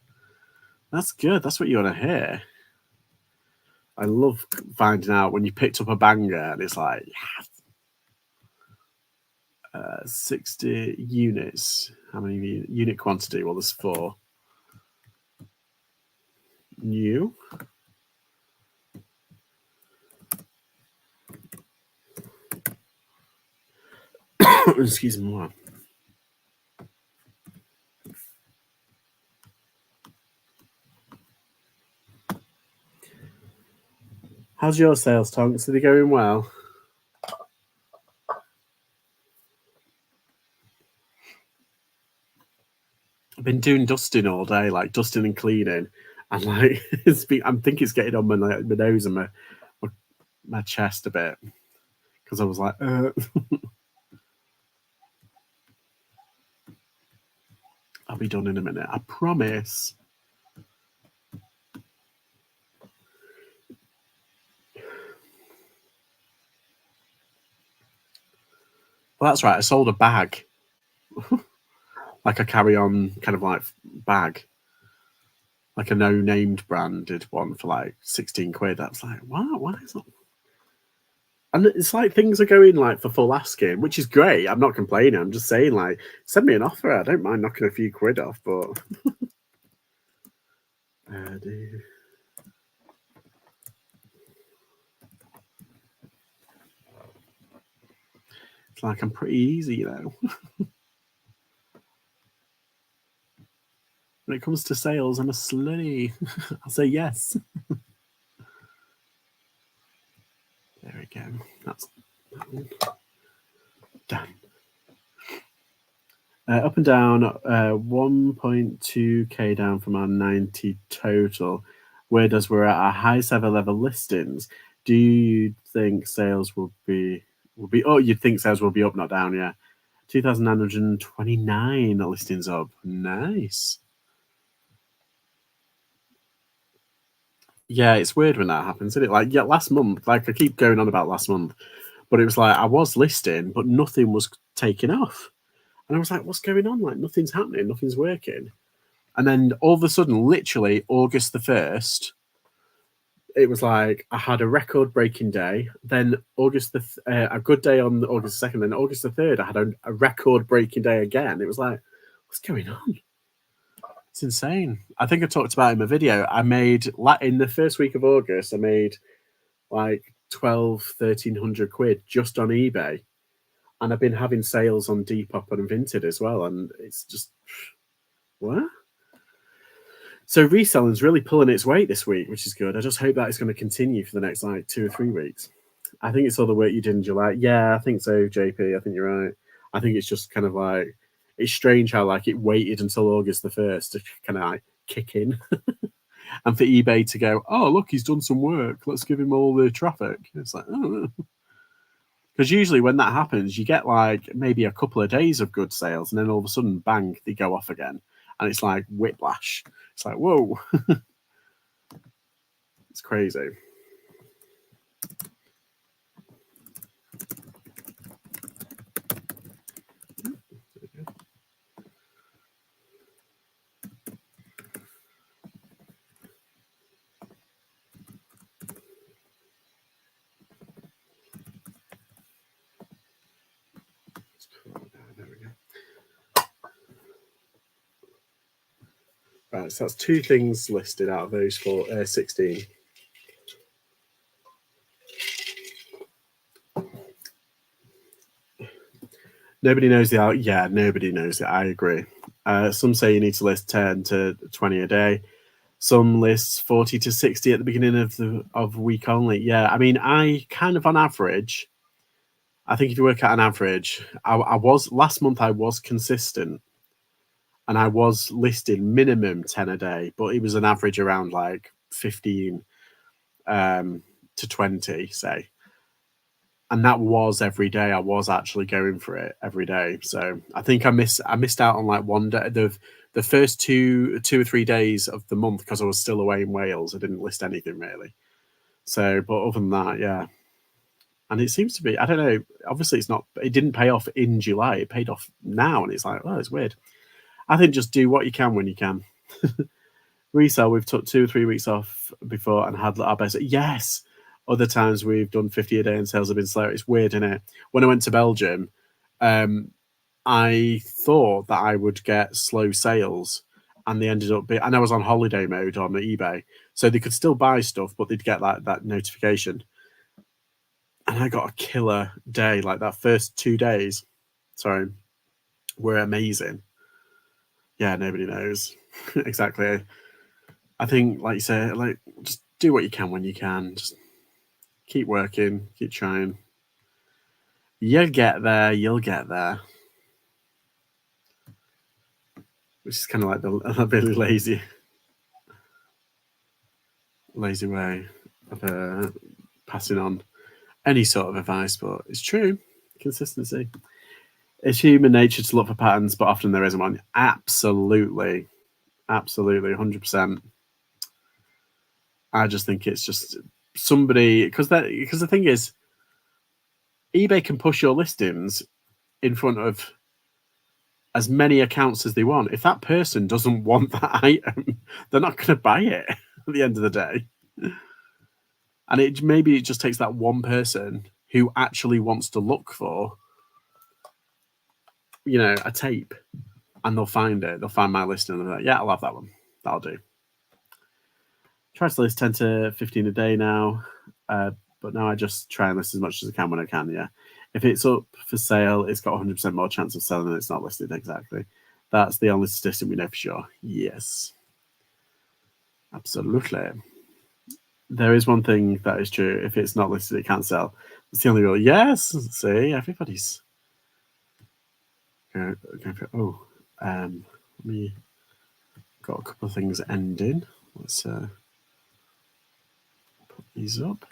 That's good. That's what you want to hear. I love finding out when you picked up a banger and it's like, yes. 60 units. How many unit quantity? Well, there's 4. New. Excuse me. More. How's your sales, Tonks? Are they going well? I've been doing dusting all day, like dusting and cleaning, and like I think it's getting on my nose and my chest a bit because I was like, I'll be done in a minute. I promise. Well, that's right. I sold a bag, like a carry-on kind of like bag, like a no-named branded one for like 16 quid. I was like, what? Why is that? And it's like things are going like for full asking, which is great. I'm not complaining. I'm just saying, like, send me an offer. I don't mind knocking a few quid off, but it's like I'm pretty easy, you know. When it comes to sales, I'm a slutty. I'll say yes. There we go. That's done. Up and down, 1.2k down from our 90 total. Whereas we're at our highest ever level listings. Do you think sales will be? Oh, you'd think sales will be up, not down. Yeah, 2,929 listings up. Nice. Yeah, it's weird when that happens, isn't it? Like, yeah, last month, like I keep going on about last month, but it was like I was listing, but nothing was taking off. And I was like, what's going on? Like, nothing's happening, nothing's working. And then all of a sudden, literally August the 1st, it was like I had a record breaking day. Then a good day on August 2nd. Then August the 3rd, I had a record breaking day again. It was like, what's going on? It's insane. I think I talked about it in my video. I made, in the first week of August, I made like 1,300 quid just on eBay. And I've been having sales on Depop and Vinted as well. And it's just, what? So reselling's really pulling its weight this week, which is good. I just hope that it's going to continue for the next like 2 or 3 weeks. I think it's all the work you did in July. Yeah, I think so, JP. I think you're right. I think it's just kind of like, it's strange how like it waited until August the 1st to kind of like kick in. And for eBay to go, oh, look, he's done some work. Let's give him all the traffic. It's like, oh. Because usually when that happens, you get like maybe a couple of days of good sales, and then all of a sudden, bang, they go off again. And it's like whiplash. It's like, whoa. It's crazy. There we go. Right, so that's 2 things listed out of those 16. Nobody knows the out. Yeah, nobody knows it. I agree. Some say you need to list 10 to 20 a day. Some lists 40 to 60 at the beginning of week only. Yeah, I mean, I kind of on average, I think if you work out an average, I was last month I was consistent, and I was listing minimum 10 a day, but it was an average around like 15 to 20, say. And that was every day. I was actually going for it every day. So I think I missed out on like one day. The first two or 3 days of the month, because I was still away in Wales, I didn't list anything really. So, but other than that, yeah. And it seems to be, I don't know, obviously it didn't pay off in July. It paid off now, and it's like, oh, it's weird. I think just do what you can when you can. Resale, we've took 2 or 3 weeks off before and had our best. Yes. Other times we've done 50 a day and sales have been slow. It's weird, isn't it? When I went to Belgium, I thought that I would get slow sales, and they ended up being, and I was on holiday mode on eBay. So they could still buy stuff, but they'd get that notification. And I got a killer day. Like that first 2 days, were amazing. Yeah, nobody knows. Exactly. I think, like you say, like just do what you can when you can. Just keep working, keep trying. You'll get there. You'll get there. Which is kind of like the really lazy way of passing on any sort of advice, but it's true. Consistency. It's human nature to look for patterns, but often there isn't one. Absolutely, 100%. I just think it's just somebody, because the thing is, eBay can push your listings in front of as many accounts as they want. If that person doesn't want that item, they're not going to buy it at the end of the day. And maybe it just takes that one person who actually wants to look for, a tape, and they'll find it. They'll find my listing and they're like, yeah, I'll have that one. That'll do. Try to list 10 to 15 a day now, but now I just try and list as much as I can when I can, yeah. If it's up for sale, it's got 100% more chance of selling than it's not listed, exactly. That's the only statistic we know for sure. Yes. Absolutely. There is one thing that is true. If it's not listed, it can't sell. It's the only rule. Yes. See, everybody's going for, let me, got a couple of things ending. Let's put these up.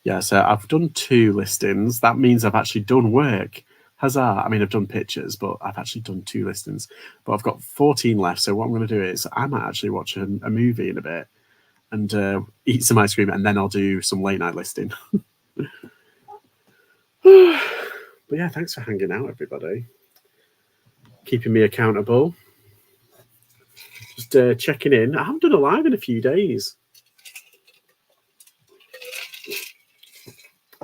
Yeah, so I've done 2 listings. That means I've actually done work. Huzzah. I mean, I've done pictures, but I've actually done 2 listings. But I've got 14 left. So what I'm going to do is I might actually watch a movie in a bit and eat some ice cream, and then I'll do some late night listing. But yeah, thanks for hanging out, everybody. Keeping me accountable. Just checking in. I haven't done a live in a few days.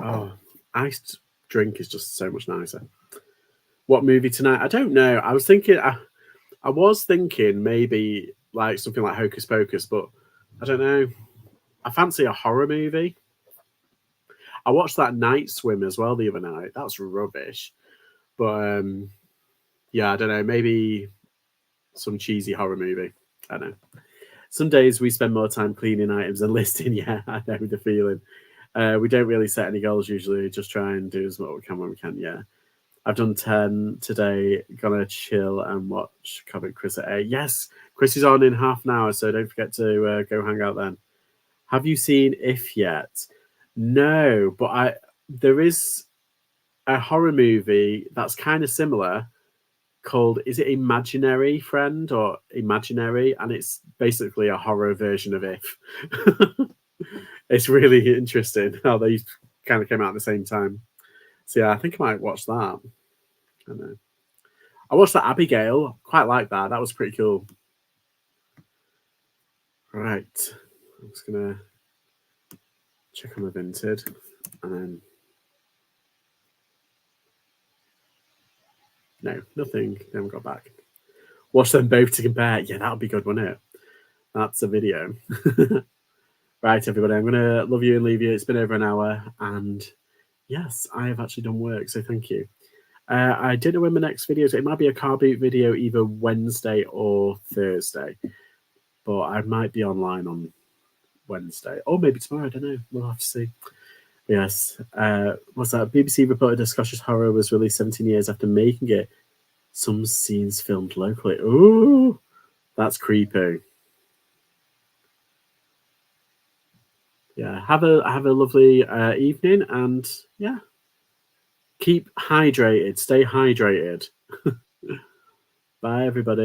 Oh, iced drink is just so much nicer. What movie tonight? I don't know. I was thinking maybe like something like Hocus Pocus, but I don't know. I fancy a horror movie. I watched that Night Swim as well the other night. That's rubbish. But yeah, I don't know. Maybe some cheesy horror movie. I don't know. Some days we spend more time cleaning items than listing. Yeah, I know the feeling. We don't really set any goals usually. Just try and do as much we can when we can. Yeah. I've done 10 today. Gonna chill and watch Comic Chris at 8. Yes, Chris is on in half an hour, so don't forget to go hang out then. Have you seen If yet? No, but there is a horror movie that's kind of similar called, is it Imaginary Friend or Imaginary? And it's basically a horror version of If. It's really interesting how they kind of came out at the same time. So yeah, I think I might watch that. I don't know. I watched that Abigail. Quite like that. That was pretty cool. Right. I'm just going to check on the Vinted. And then... No, nothing. They haven't got back. Watch them both to compare. Yeah, that would be good, wouldn't it? That's a video. Right, everybody. I'm going to love you and leave you. It's been over an hour. And yes, I have actually done work. So thank you. I don't know when my next video is. It might be a car boot video either Wednesday or Thursday, but I might be online on Wednesday or maybe tomorrow. I don't know. We'll have to see. Yes. What's that? BBC reported a Scottish horror was released 17 years after making it. Some scenes filmed locally. Ooh, that's creepy. Yeah. Have a lovely evening, and yeah, keep hydrated. Stay hydrated. Bye, everybody.